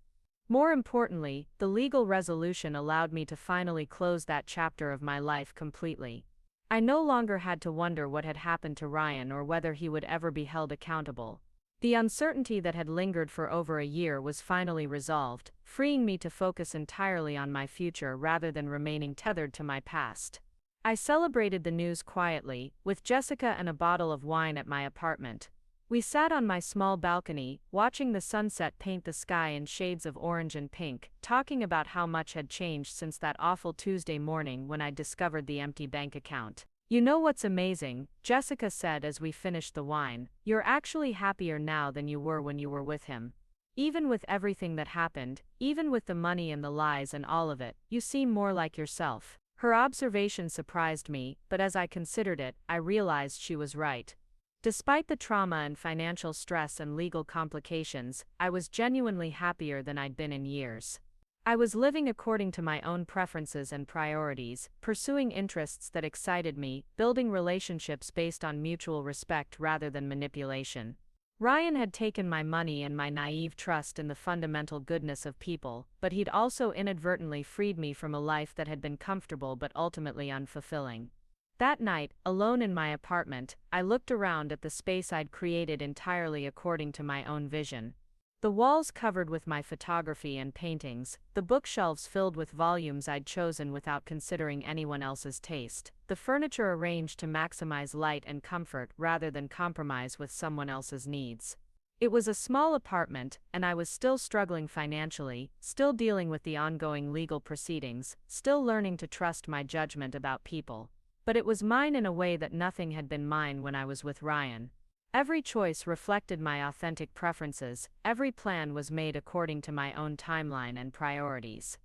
More importantly, the legal resolution allowed me to finally close that chapter of my life completely. I no longer had to wonder what had happened to Ryan or whether he would ever be held accountable. The uncertainty that had lingered for over a year was finally resolved, freeing me to focus entirely on my future rather than remaining tethered to my past. I celebrated the news quietly, with Jessica and a bottle of wine at my apartment. We sat on my small balcony, watching the sunset paint the sky in shades of orange and pink, talking about how much had changed since that awful Tuesday morning when I discovered the empty bank account. "You know what's amazing?" Jessica said as we finished the wine. "You're actually happier now than you were when you were with him. Even with everything that happened, even with the money and the lies and all of it, you seem more like yourself." Her observation surprised me, but as I considered it, I realized she was right. Despite the trauma and financial stress and legal complications, I was genuinely happier than I'd been in years. I was living according to my own preferences and priorities, pursuing interests that excited me, building relationships based on mutual respect rather than manipulation. Ryan had taken my money and my naive trust in the fundamental goodness of people, but he'd also inadvertently freed me from a life that had been comfortable but ultimately unfulfilling. That night, alone in my apartment, I looked around at the space I'd created entirely according to my own vision. The walls covered with my photography and paintings, the bookshelves filled with volumes I'd chosen without considering anyone else's taste, the furniture arranged to maximize light and comfort rather than compromise with someone else's needs. It was a small apartment, and I was still struggling financially, still dealing with the ongoing legal proceedings, still learning to trust my judgment about people. But it was mine in a way that nothing had been mine when I was with Ryan. Every choice reflected my authentic preferences, every plan was made according to my own timeline and priorities.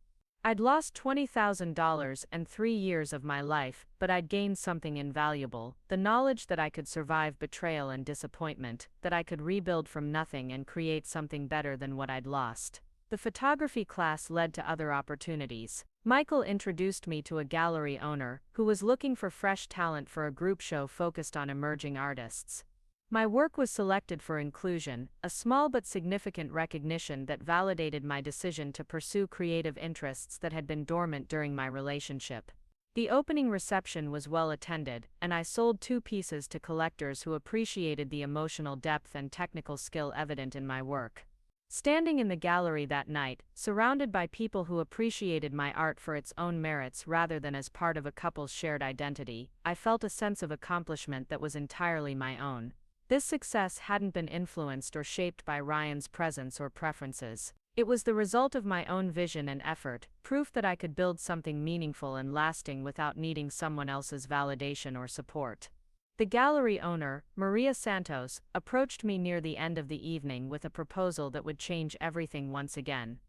I'd lost $20,000 and 3 years of my life, but I'd gained something invaluable, the knowledge that I could survive betrayal and disappointment, that I could rebuild from nothing and create something better than what I'd lost. The photography class led to other opportunities. Michael introduced me to a gallery owner who was looking for fresh talent for a group show focused on emerging artists. My work was selected for inclusion, a small but significant recognition that validated my decision to pursue creative interests that had been dormant during my relationship. The opening reception was well attended, and I sold 2 pieces to collectors who appreciated the emotional depth and technical skill evident in my work. Standing in the gallery that night, surrounded by people who appreciated my art for its own merits rather than as part of a couple's shared identity, I felt a sense of accomplishment that was entirely my own. This success hadn't been influenced or shaped by Ryan's presence or preferences. It was the result of my own vision and effort, proof that I could build something meaningful and lasting without needing someone else's validation or support. The gallery owner, Maria Santos, approached me near the end of the evening with a proposal that would change everything once again.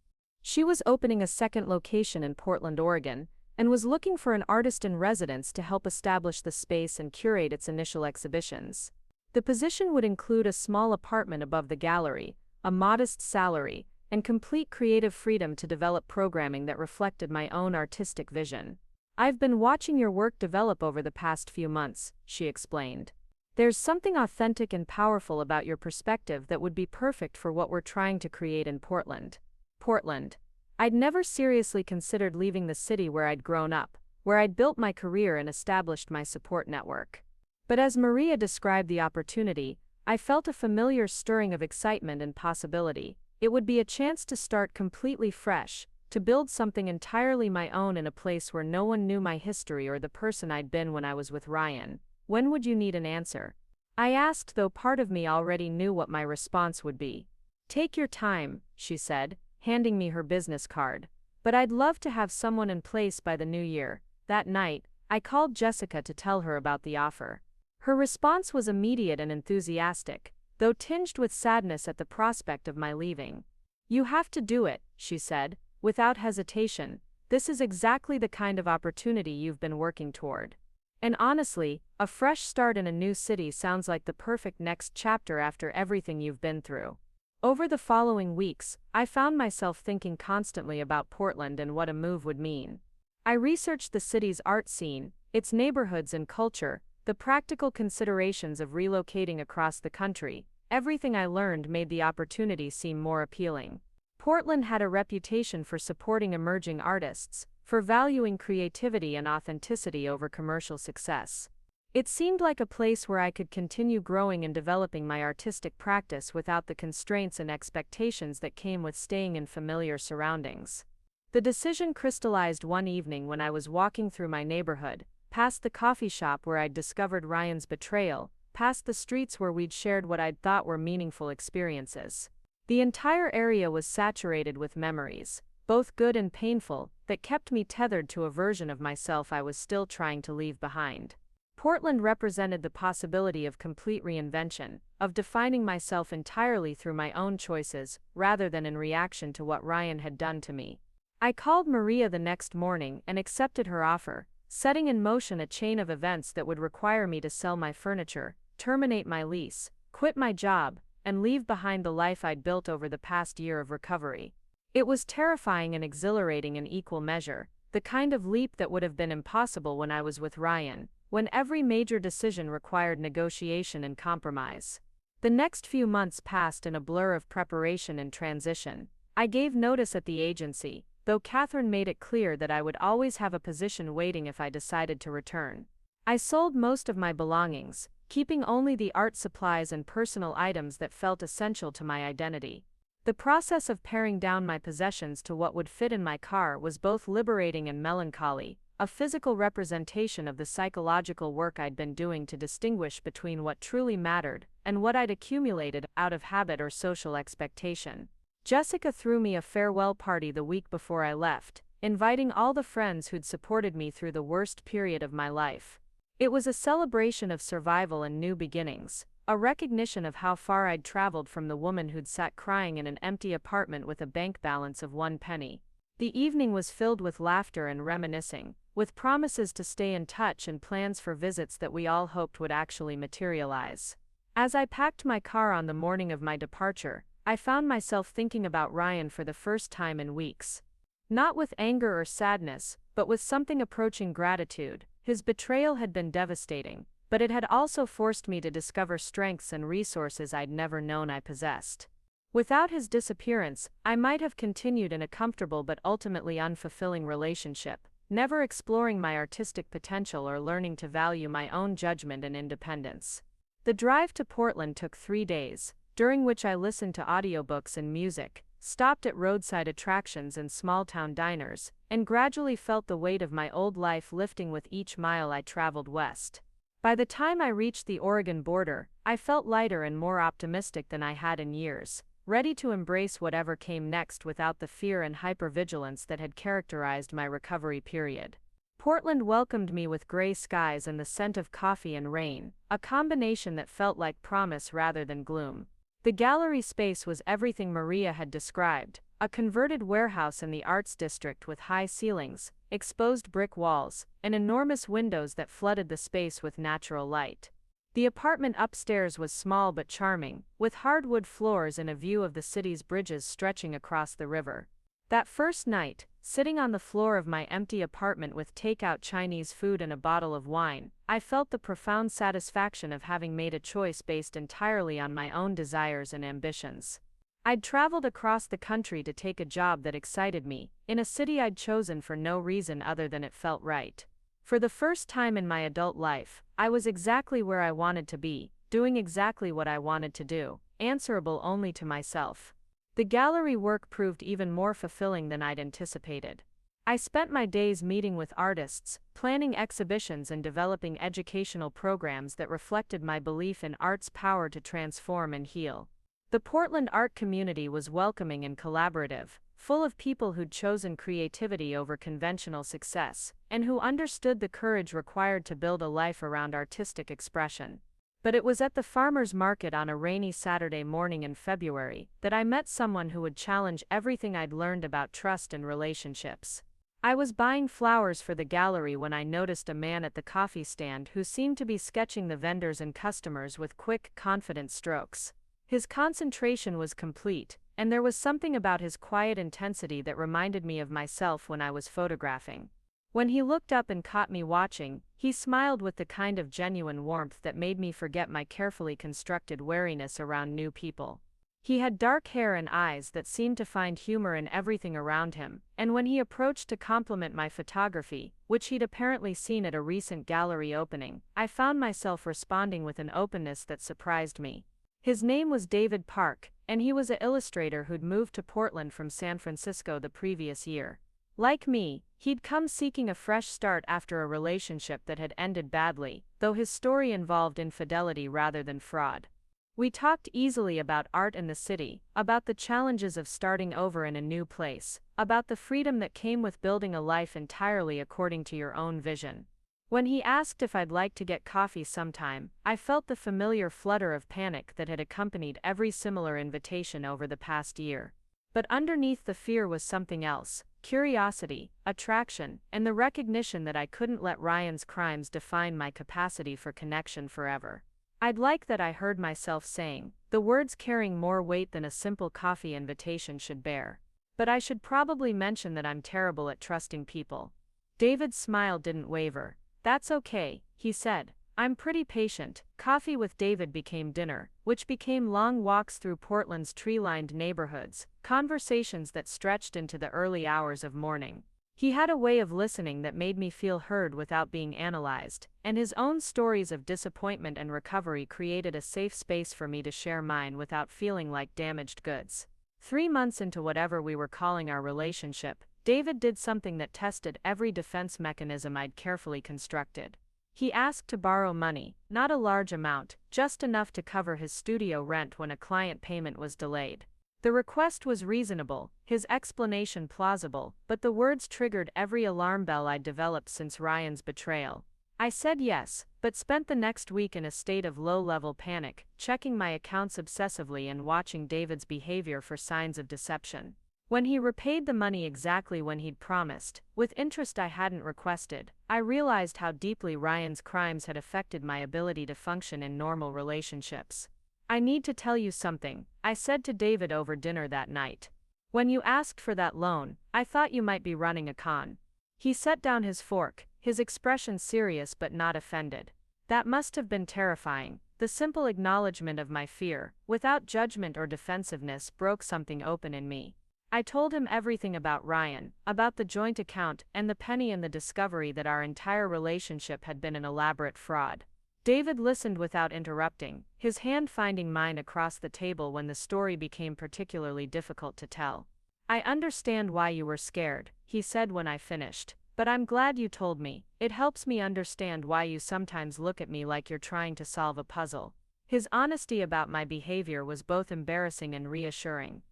She was opening a second location in Portland, Oregon, and was looking for an artist in residence to help establish the space and curate its initial exhibitions. The position would include a small apartment above the gallery, a modest salary, and complete creative freedom to develop programming that reflected my own artistic vision. "I've been watching your work develop over the past few months," she explained. "There's something authentic and powerful about your perspective that would be perfect for what we're trying to create in Portland." Portland. I'd never seriously considered leaving the city where I'd grown up, where I'd built my career and established my support network. But as Maria described the opportunity, I felt a familiar stirring of excitement and possibility. It would be a chance to start completely fresh, to build something entirely my own in a place where no one knew my history or the person I'd been when I was with Ryan. "When would you need an answer?" I asked, though part of me already knew what my response would be. "Take your time," she said, handing me her business card. "But I'd love to have someone in place by the new year." That night, I called Jessica to tell her about the offer. Her response was immediate and enthusiastic, though tinged with sadness at the prospect of my leaving. "You have to do it," she said, without hesitation. "This is exactly the kind of opportunity you've been working toward. And honestly, a fresh start in a new city sounds like the perfect next chapter after everything you've been through." Over the following weeks, I found myself thinking constantly about Portland and what a move would mean. I researched the city's art scene, its neighborhoods and culture, the practical considerations of relocating across the country. Everything I learned made the opportunity seem more appealing. Portland had a reputation for supporting emerging artists, for valuing creativity and authenticity over commercial success. It seemed like a place where I could continue growing and developing my artistic practice without the constraints and expectations that came with staying in familiar surroundings. The decision crystallized one evening when I was walking through my neighborhood, past the coffee shop where I'd discovered Ryan's betrayal, past the streets where we'd shared what I'd thought were meaningful experiences. The entire area was saturated with memories, both good and painful, that kept me tethered to a version of myself I was still trying to leave behind. Portland represented the possibility of complete reinvention, of defining myself entirely through my own choices, rather than in reaction to what Ryan had done to me. I called Maria the next morning and accepted her offer, setting in motion a chain of events that would require me to sell my furniture, terminate my lease, quit my job, and leave behind the life I'd built over the past year of recovery. It was terrifying and exhilarating in equal measure, the kind of leap that would have been impossible when I was with Ryan, when every major decision required negotiation and compromise. The next few months passed in a blur of preparation and transition. I gave notice at the agency, though Catherine made it clear that I would always have a position waiting if I decided to return. I sold most of my belongings, keeping only the art supplies and personal items that felt essential to my identity. The process of paring down my possessions to what would fit in my car was both liberating and melancholy, a physical representation of the psychological work I'd been doing to distinguish between what truly mattered and what I'd accumulated out of habit or social expectation. Jessica threw me a farewell party the week before I left, inviting all the friends who'd supported me through the worst period of my life. It was a celebration of survival and new beginnings, a recognition of how far I'd traveled from the woman who'd sat crying in an empty apartment with a bank balance of 1 penny. The evening was filled with laughter and reminiscing, with promises to stay in touch and plans for visits that we all hoped would actually materialize. As I packed my car on the morning of my departure, I found myself thinking about Ryan for the first time in weeks. Not with anger or sadness, but with something approaching gratitude. His betrayal had been devastating, but it had also forced me to discover strengths and resources I'd never known I possessed. Without his disappearance, I might have continued in a comfortable but ultimately unfulfilling relationship, never exploring my artistic potential or learning to value my own judgment and independence. The drive to Portland took 3 days, during which I listened to audiobooks and music, stopped at roadside attractions and small-town diners, and gradually felt the weight of my old life lifting with each mile I traveled west. By the time I reached the Oregon border, I felt lighter and more optimistic than I had in years, ready to embrace whatever came next without the fear and hypervigilance that had characterized my recovery period. Portland welcomed me with gray skies and the scent of coffee and rain, a combination that felt like promise rather than gloom. The gallery space was everything Maria had described, a converted warehouse in the arts district with high ceilings, exposed brick walls, and enormous windows that flooded the space with natural light. The apartment upstairs was small but charming, with hardwood floors and a view of the city's bridges stretching across the river. That first night, sitting on the floor of my empty apartment with takeout Chinese food and a bottle of wine, I felt the profound satisfaction of having made a choice based entirely on my own desires and ambitions. I'd traveled across the country to take a job that excited me, in a city I'd chosen for no reason other than it felt right. For the first time in my adult life, I was exactly where I wanted to be, doing exactly what I wanted to do, answerable only to myself. The gallery work proved even more fulfilling than I'd anticipated. I spent my days meeting with artists, planning exhibitions and developing educational programs that reflected my belief in art's power to transform and heal. The Portland art community was welcoming and collaborative, full of people who'd chosen creativity over conventional success, and who understood the courage required to build a life around artistic expression. But it was at the farmer's market on a rainy Saturday morning in February that I met someone who would challenge everything I'd learned about trust and relationships. I was buying flowers for the gallery when I noticed a man at the coffee stand who seemed to be sketching the vendors and customers with quick, confident strokes. His concentration was complete, and there was something about his quiet intensity that reminded me of myself when I was photographing. When he looked up and caught me watching, he smiled with the kind of genuine warmth that made me forget my carefully constructed wariness around new people. He had dark hair and eyes that seemed to find humor in everything around him, and when he approached to compliment my photography, which he'd apparently seen at a recent gallery opening, I found myself responding with an openness that surprised me. His name was David Park, and he was an illustrator who'd moved to Portland from San Francisco the previous year. Like me, he'd come seeking a fresh start after a relationship that had ended badly, though his story involved infidelity rather than fraud. We talked easily about art and the city, about the challenges of starting over in a new place, about the freedom that came with building a life entirely according to your own vision. When he asked if I'd like to get coffee sometime, I felt the familiar flutter of panic that had accompanied every similar invitation over the past year. But underneath the fear was something else: curiosity, attraction, and the recognition that I couldn't let Ryan's crimes define my capacity for connection forever. I'd like that, I heard myself saying, the words carrying more weight than a simple coffee invitation should bear. But I should probably mention that I'm terrible at trusting people. David's smile didn't waver. That's okay, he said. I'm pretty patient. Coffee with David became dinner, which became long walks through Portland's tree-lined neighborhoods, conversations that stretched into the early hours of morning. He had a way of listening that made me feel heard without being analyzed, and his own stories of disappointment and recovery created a safe space for me to share mine without feeling like damaged goods. 3 months into whatever we were calling our relationship, David did something that tested every defense mechanism I'd carefully constructed. He asked to borrow money, not a large amount, just enough to cover his studio rent when a client payment was delayed. The request was reasonable, his explanation plausible, but the words triggered every alarm bell I'd developed since Ryan's betrayal. I said yes, but spent the next week in a state of low-level panic, checking my accounts obsessively and watching David's behavior for signs of deception. When he repaid the money exactly when he'd promised, with interest I hadn't requested, I realized how deeply Ryan's crimes had affected my ability to function in normal relationships. "I need to tell you something," I said to David over dinner that night. "When you asked for that loan, I thought you might be running a con." He set down his fork, his expression serious but not offended. That must have been terrifying. The simple acknowledgement of my fear, without judgment or defensiveness, broke something open in me. I told him everything about Ryan, about the joint account and the penny, and the discovery that our entire relationship had been an elaborate fraud. David listened without interrupting, his hand finding mine across the table when the story became particularly difficult to tell. "I understand why you were scared," he said when I finished, "but I'm glad you told me. It helps me understand why you sometimes look at me like you're trying to solve a puzzle." His honesty about my behavior was both embarrassing and reassuring.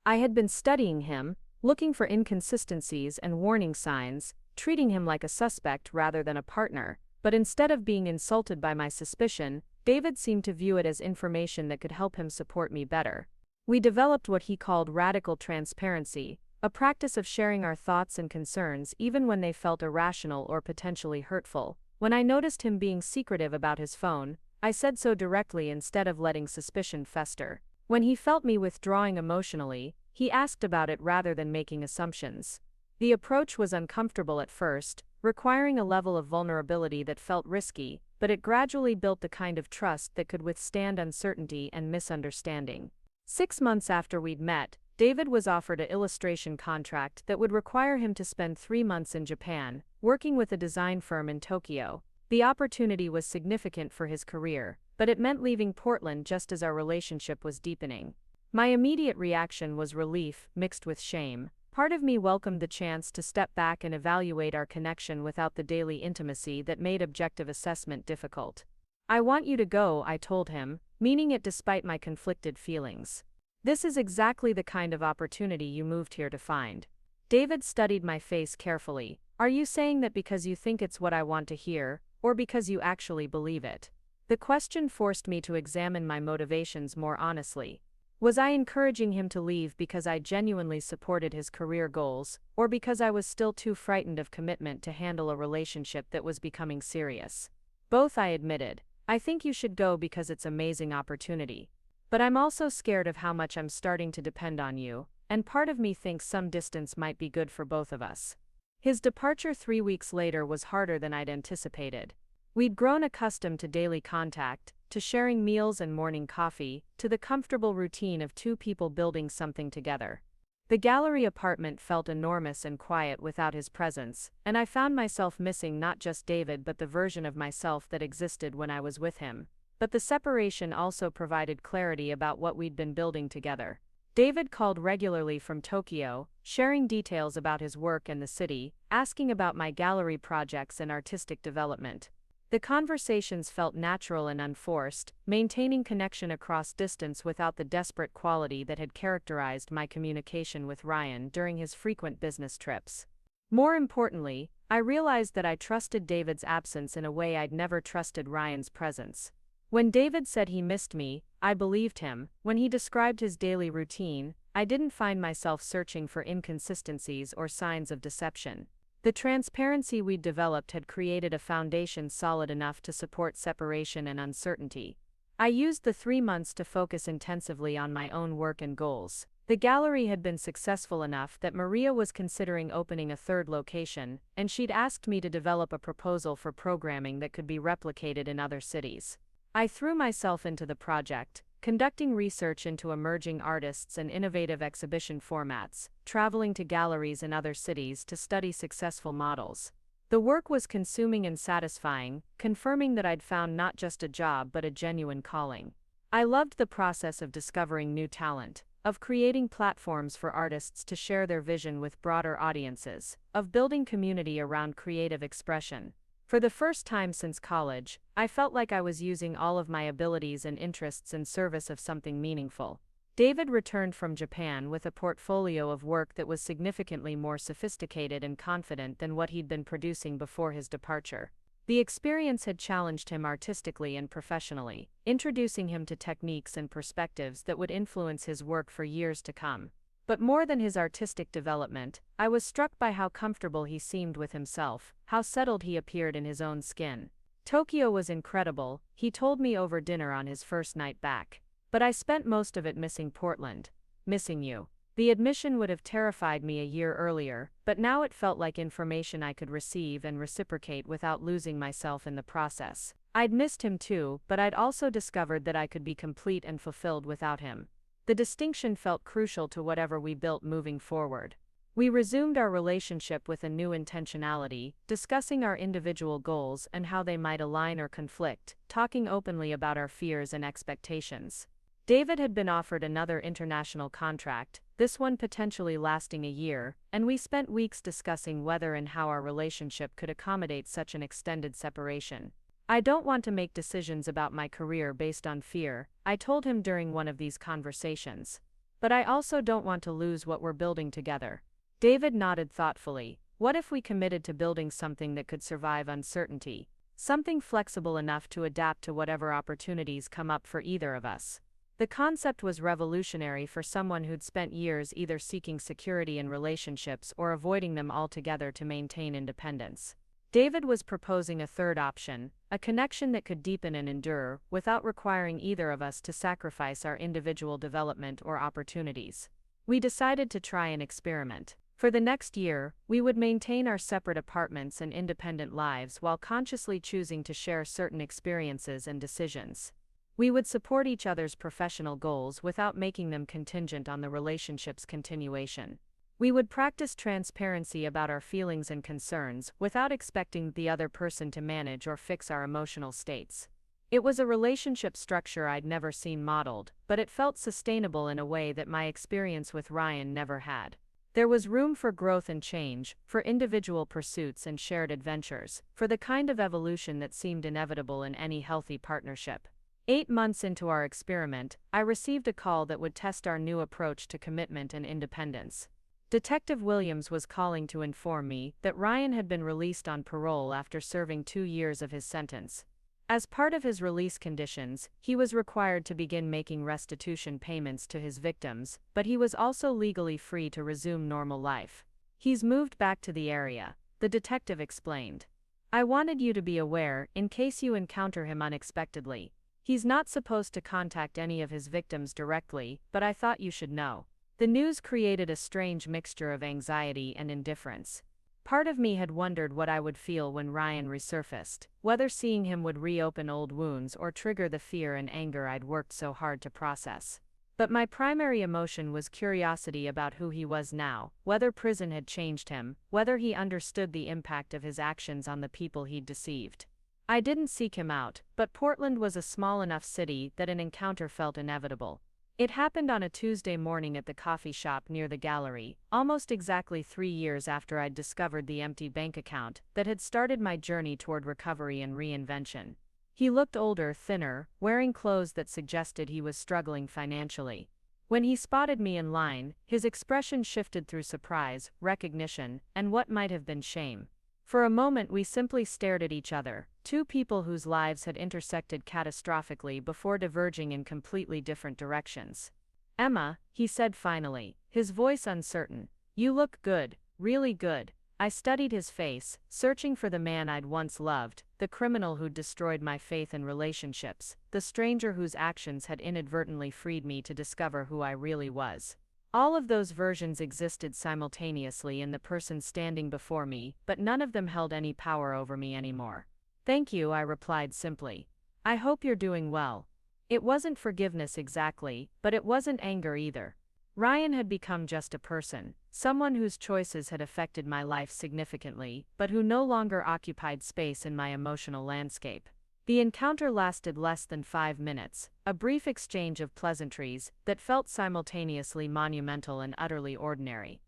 I had been studying him, looking for inconsistencies and warning signs, treating him like a suspect rather than a partner, but instead of being insulted by my suspicion, David seemed to view it as information that could help him support me better. We developed what he called radical transparency, a practice of sharing our thoughts and concerns even when they felt irrational or potentially hurtful. When I noticed him being secretive about his phone, I said so directly instead of letting suspicion fester. When he felt me withdrawing emotionally, he asked about it rather than making assumptions. The approach was uncomfortable at first, requiring a level of vulnerability that felt risky, but it gradually built the kind of trust that could withstand uncertainty and misunderstanding. 6 months after we'd met, David was offered an illustration contract that would require him to spend 3 months in Japan, working with a design firm in Tokyo. The opportunity was significant for his career, but it meant leaving Portland just as our relationship was deepening. My immediate reaction was relief, mixed with shame. Part of me welcomed the chance to step back and evaluate our connection without the daily intimacy that made objective assessment difficult. "I want you to go," I told him, meaning it despite my conflicted feelings. "This is exactly the kind of opportunity you moved here to find." David studied my face carefully. "Are you saying that because you think it's what I want to hear, or because you actually believe it?" The question forced me to examine my motivations more honestly. Was I encouraging him to leave because I genuinely supported his career goals, or because I was still too frightened of commitment to handle a relationship that was becoming serious? Both, I admitted. "I think you should go because it's an amazing opportunity. But I'm also scared of how much I'm starting to depend on you, and part of me thinks some distance might be good for both of us." His departure 3 weeks later was harder than I'd anticipated. We'd grown accustomed to daily contact, to sharing meals and morning coffee, to the comfortable routine of two people building something together. The gallery apartment felt enormous and quiet without his presence, and I found myself missing not just David but the version of myself that existed when I was with him. But the separation also provided clarity about what we'd been building together. David called regularly from Tokyo, sharing details about his work and the city, asking about my gallery projects and artistic development. The conversations felt natural and unforced, maintaining connection across distance without the desperate quality that had characterized my communication with Ryan during his frequent business trips. More importantly, I realized that I trusted David's absence in a way I'd never trusted Ryan's presence. When David said he missed me, I believed him. When he described his daily routine, I didn't find myself searching for inconsistencies or signs of deception. The transparency we'd developed had created a foundation solid enough to support separation and uncertainty. I used the 3 months to focus intensively on my own work and goals. The gallery had been successful enough that Maria was considering opening a third location, and she'd asked me to develop a proposal for programming that could be replicated in other cities. I threw myself into the project, conducting research into emerging artists and innovative exhibition formats, traveling to galleries in other cities to study successful models. The work was consuming and satisfying, confirming that I'd found not just a job but a genuine calling. I loved the process of discovering new talent, of creating platforms for artists to share their vision with broader audiences, of building community around creative expression. For the first time since college, I felt like I was using all of my abilities and interests in service of something meaningful. David returned from Japan with a portfolio of work that was significantly more sophisticated and confident than what he'd been producing before his departure. The experience had challenged him artistically and professionally, introducing him to techniques and perspectives that would influence his work for years to come. But more than his artistic development, I was struck by how comfortable he seemed with himself, how settled he appeared in his own skin. Tokyo was incredible, he told me over dinner on his first night back. But I spent most of it missing Portland. Missing you. The admission would have terrified me a year earlier, but now it felt like information I could receive and reciprocate without losing myself in the process. I'd missed him too, but I'd also discovered that I could be complete and fulfilled without him. The distinction felt crucial to whatever we built moving forward. We resumed our relationship with a new intentionality, discussing our individual goals and how they might align or conflict, talking openly about our fears and expectations. David had been offered another international contract, this one potentially lasting a year, and we spent weeks discussing whether and how our relationship could accommodate such an extended separation. I don't want to make decisions about my career based on fear, I told him during one of these conversations. But I also don't want to lose what we're building together. David nodded thoughtfully. What if we committed to building something that could survive uncertainty? Something flexible enough to adapt to whatever opportunities come up for either of us. The concept was revolutionary for someone who'd spent years either seeking security in relationships or avoiding them altogether to maintain independence. David was proposing a third option, a connection that could deepen and endure, without requiring either of us to sacrifice our individual development or opportunities. We decided to try an experiment. For the next year, we would maintain our separate apartments and independent lives while consciously choosing to share certain experiences and decisions. We would support each other's professional goals without making them contingent on the relationship's continuation. We would practice transparency about our feelings and concerns without expecting the other person to manage or fix our emotional states. It was a relationship structure I'd never seen modeled, but it felt sustainable in a way that my experience with Ryan never had. There was room for growth and change, for individual pursuits and shared adventures, for the kind of evolution that seemed inevitable in any healthy partnership. 8 months into our experiment, I received a call that would test our new approach to commitment and independence. Detective Williams was calling to inform me that Ryan had been released on parole after serving 2 years of his sentence. As part of his release conditions, he was required to begin making restitution payments to his victims, but he was also legally free to resume normal life. He's moved back to the area, the detective explained. I wanted you to be aware, in case you encounter him unexpectedly. He's not supposed to contact any of his victims directly, but I thought you should know. The news created a strange mixture of anxiety and indifference. Part of me had wondered what I would feel when Ryan resurfaced, whether seeing him would reopen old wounds or trigger the fear and anger I'd worked so hard to process. But my primary emotion was curiosity about who he was now, whether prison had changed him, whether he understood the impact of his actions on the people he'd deceived. I didn't seek him out, but Portland was a small enough city that an encounter felt inevitable. It happened on a Tuesday morning at the coffee shop near the gallery, almost exactly 3 years after I'd discovered the empty bank account that had started my journey toward recovery and reinvention. He looked older, thinner, wearing clothes that suggested he was struggling financially. When he spotted me in line, his expression shifted through surprise, recognition, and what might have been shame. For a moment we simply stared at each other, two people whose lives had intersected catastrophically before diverging in completely different directions. Emma, he said finally, his voice uncertain, you look good, really good. I studied his face, searching for the man I'd once loved, the criminal who'd destroyed my faith in relationships, the stranger whose actions had inadvertently freed me to discover who I really was. All of those versions existed simultaneously in the person standing before me, but none of them held any power over me anymore. Thank you, I replied simply. I hope you're doing well. It wasn't forgiveness exactly, but it wasn't anger either. Ryan had become just a person, someone whose choices had affected my life significantly, but who no longer occupied space in my emotional landscape. The encounter lasted less than 5 minutes, a brief exchange of pleasantries that felt simultaneously monumental and utterly ordinary.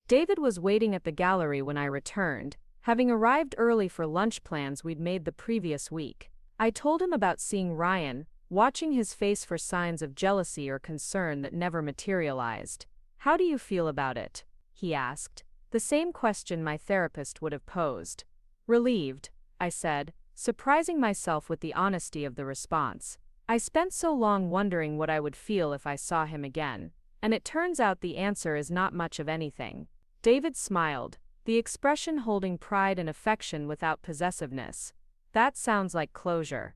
David was waiting at the gallery when I returned, having arrived early for lunch plans we'd made the previous week. I told him about seeing Ryan, watching his face for signs of jealousy or concern that never materialized. How do you feel about it? He asked. The same question my therapist would have posed. Relieved, I said. surprising myself with the honesty of the response. I spent so long wondering what I would feel if I saw him again, and it turns out the answer is not much of anything. David smiled, the expression holding pride and affection without possessiveness. That sounds like closure.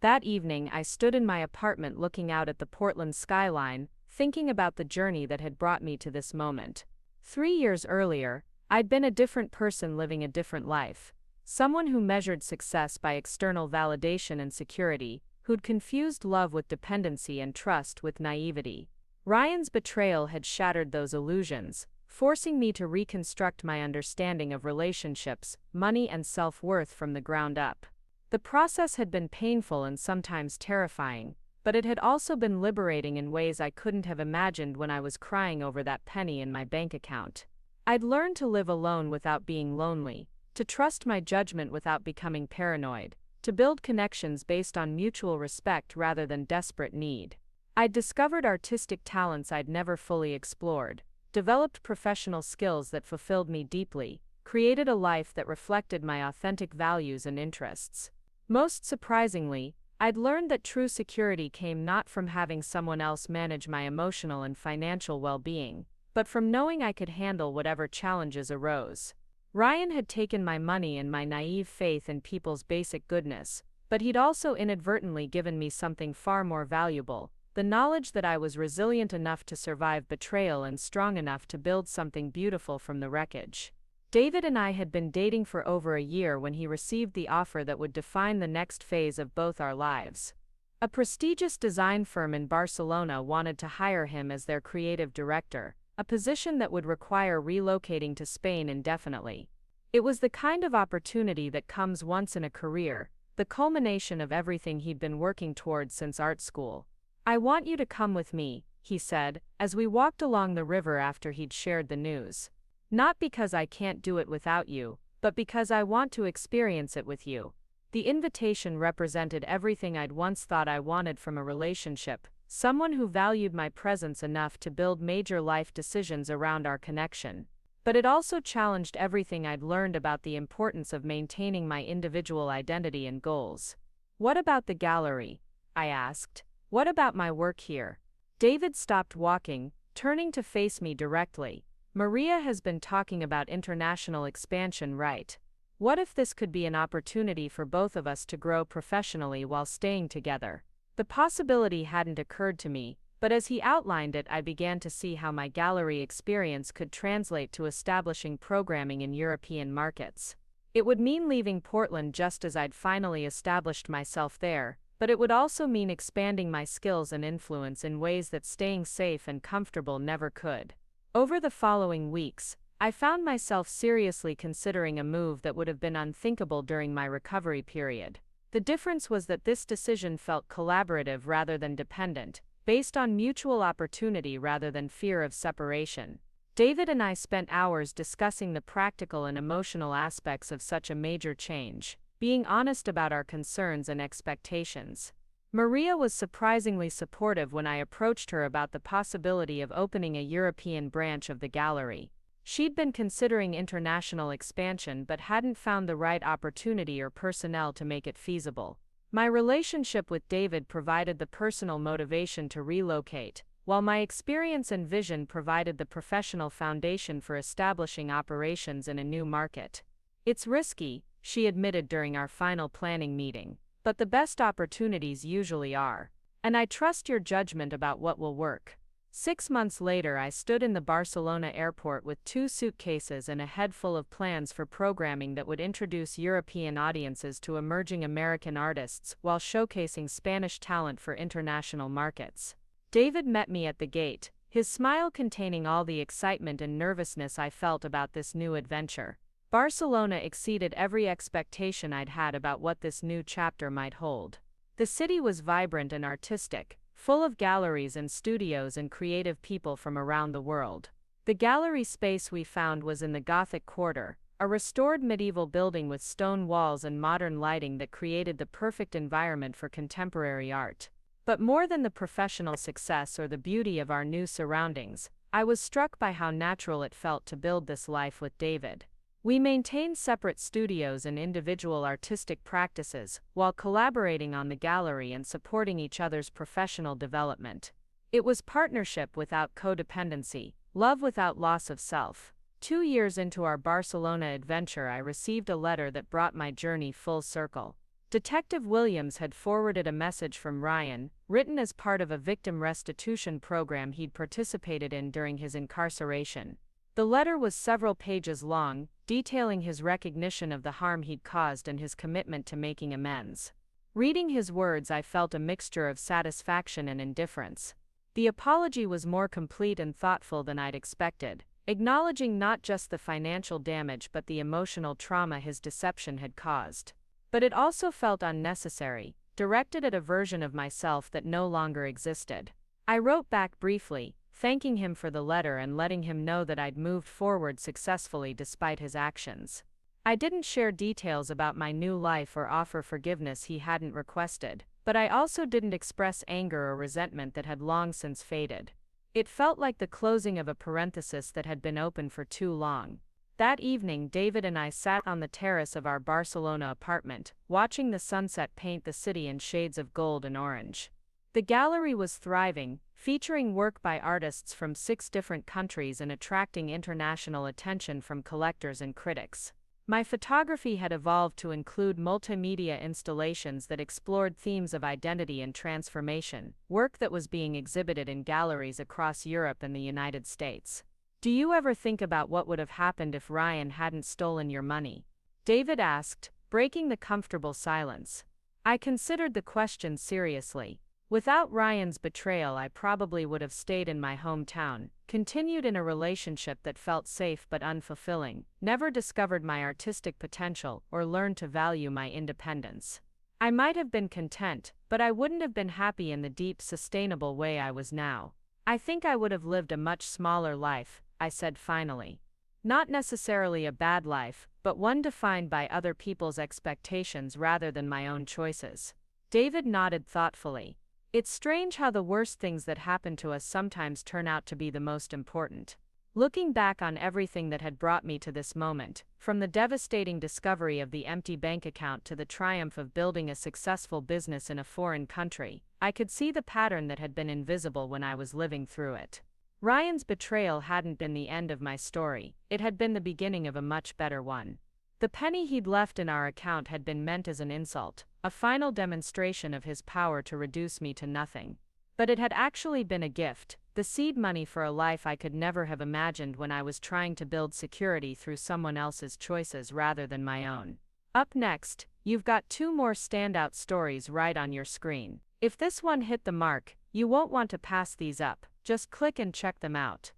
That evening, I stood in my apartment looking out at the Portland skyline, thinking about the journey that had brought me to this moment. 3 years earlier, I'd been a different person living a different life. Someone who measured success by external validation and security, who'd confused love with dependency and trust with naivety. Ryan's betrayal had shattered those illusions, forcing me to reconstruct my understanding of relationships, money, and self-worth from the ground up. The process had been painful and sometimes terrifying, but it had also been liberating in ways I couldn't have imagined when I was crying over that penny in my bank account. I'd learned to live alone without being lonely, to trust my judgment without becoming paranoid, to build connections based on mutual respect rather than desperate need. I'd discovered artistic talents I'd never fully explored, developed professional skills that fulfilled me deeply, created a life that reflected my authentic values and interests. Most surprisingly, I'd learned that true security came not from having someone else manage my emotional and financial well-being, but from knowing I could handle whatever challenges arose. Ryan had taken my money and my naive faith in people's basic goodness, but he'd also inadvertently given me something far more valuable, the knowledge that I was resilient enough to survive betrayal and strong enough to build something beautiful from the wreckage. David and I had been dating for over a year when he received the offer that would define the next phase of both our lives. A prestigious design firm in Barcelona wanted to hire him as their creative director, a position that would require relocating to Spain indefinitely. It was the kind of opportunity that comes once in a career, the culmination of everything he'd been working towards since art school. "I want you to come with me," he said, as we walked along the river after he'd shared the news. "Not because I can't do it without you, but because I want to experience it with you." The invitation represented everything I'd once thought I wanted from a relationship, someone who valued my presence enough to build major life decisions around our connection. But it also challenged everything I'd learned about the importance of maintaining my individual identity and goals. "What about the gallery?" I asked. "What about my work here?" David stopped walking, turning to face me directly. "Maria has been talking about international expansion, right? What if this could be an opportunity for both of us to grow professionally while staying together?" The possibility hadn't occurred to me, but as he outlined it, I began to see how my gallery experience could translate to establishing programming in European markets. It would mean leaving Portland just as I'd finally established myself there, but it would also mean expanding my skills and influence in ways that staying safe and comfortable never could. Over the following weeks, I found myself seriously considering a move that would have been unthinkable during my recovery period. The difference was that this decision felt collaborative rather than dependent, based on mutual opportunity rather than fear of separation. David and I spent hours discussing the practical and emotional aspects of such a major change, being honest about our concerns and expectations. Maria was surprisingly supportive when I approached her about the possibility of opening a European branch of the gallery. She'd been considering international expansion but hadn't found the right opportunity or personnel to make it feasible. My relationship with David provided the personal motivation to relocate, while my experience and vision provided the professional foundation for establishing operations in a new market. "It's risky," she admitted during our final planning meeting, "but the best opportunities usually are. And I trust your judgment about what will work." 6 months later, I stood in the Barcelona airport with 2 suitcases and a head full of plans for programming that would introduce European audiences to emerging American artists while showcasing Spanish talent for international markets. David met me at the gate, his smile containing all the excitement and nervousness I felt about this new adventure. Barcelona exceeded every expectation I'd had about what this new chapter might hold. The city was vibrant and artistic, full of galleries and studios and creative people from around the world. The gallery space we found was in the Gothic Quarter, a restored medieval building with stone walls and modern lighting that created the perfect environment for contemporary art. But more than the professional success or the beauty of our new surroundings, I was struck by how natural it felt to build this life with David. We maintained separate studios and individual artistic practices, while collaborating on the gallery and supporting each other's professional development. It was partnership without codependency, love without loss of self. 2 years into our Barcelona adventure, I received a letter that brought my journey full circle. Detective Williams had forwarded a message from Ryan, written as part of a victim restitution program he'd participated in during his incarceration. The letter was several pages long, detailing his recognition of the harm he'd caused and his commitment to making amends. Reading his words, I felt a mixture of satisfaction and indifference. The apology was more complete and thoughtful than I'd expected, acknowledging not just the financial damage but the emotional trauma his deception had caused. But it also felt unnecessary, directed at a version of myself that no longer existed. I wrote back briefly, thanking him for the letter and letting him know that I'd moved forward successfully despite his actions. I didn't share details about my new life or offer forgiveness he hadn't requested, but I also didn't express anger or resentment that had long since faded. It felt like the closing of a parenthesis that had been open for too long. That evening, David and I sat on the terrace of our Barcelona apartment, watching the sunset paint the city in shades of gold and orange. The gallery was thriving, featuring work by artists from 6 different countries and attracting international attention from collectors and critics. My photography had evolved to include multimedia installations that explored themes of identity and transformation, work that was being exhibited in galleries across Europe and the United States. Do you ever think about what would have happened if Ryan hadn't stolen your money? David asked, breaking the comfortable silence. I considered the question seriously. Without Ryan's betrayal, I probably would have stayed in my hometown, continued in a relationship that felt safe but unfulfilling, never discovered my artistic potential, or learned to value my independence. I might have been content, but I wouldn't have been happy in the deep, sustainable way I was now. I think I would have lived a much smaller life, I said finally. Not necessarily a bad life, but one defined by other people's expectations rather than my own choices. David nodded thoughtfully. It's strange how the worst things that happen to us sometimes turn out to be the most important. Looking back on everything that had brought me to this moment, from the devastating discovery of the empty bank account to the triumph of building a successful business in a foreign country, I could see the pattern that had been invisible when I was living through it. Ryan's betrayal hadn't been the end of my story, it had been the beginning of a much better one. The penny he'd left in our account had been meant as an insult, a final demonstration of his power to reduce me to nothing. But it had actually been a gift, the seed money for a life I could never have imagined when I was trying to build security through someone else's choices rather than my own. Up next, you've got 2 more standout stories right on your screen. If this one hit the mark, you won't want to pass these up, just click and check them out.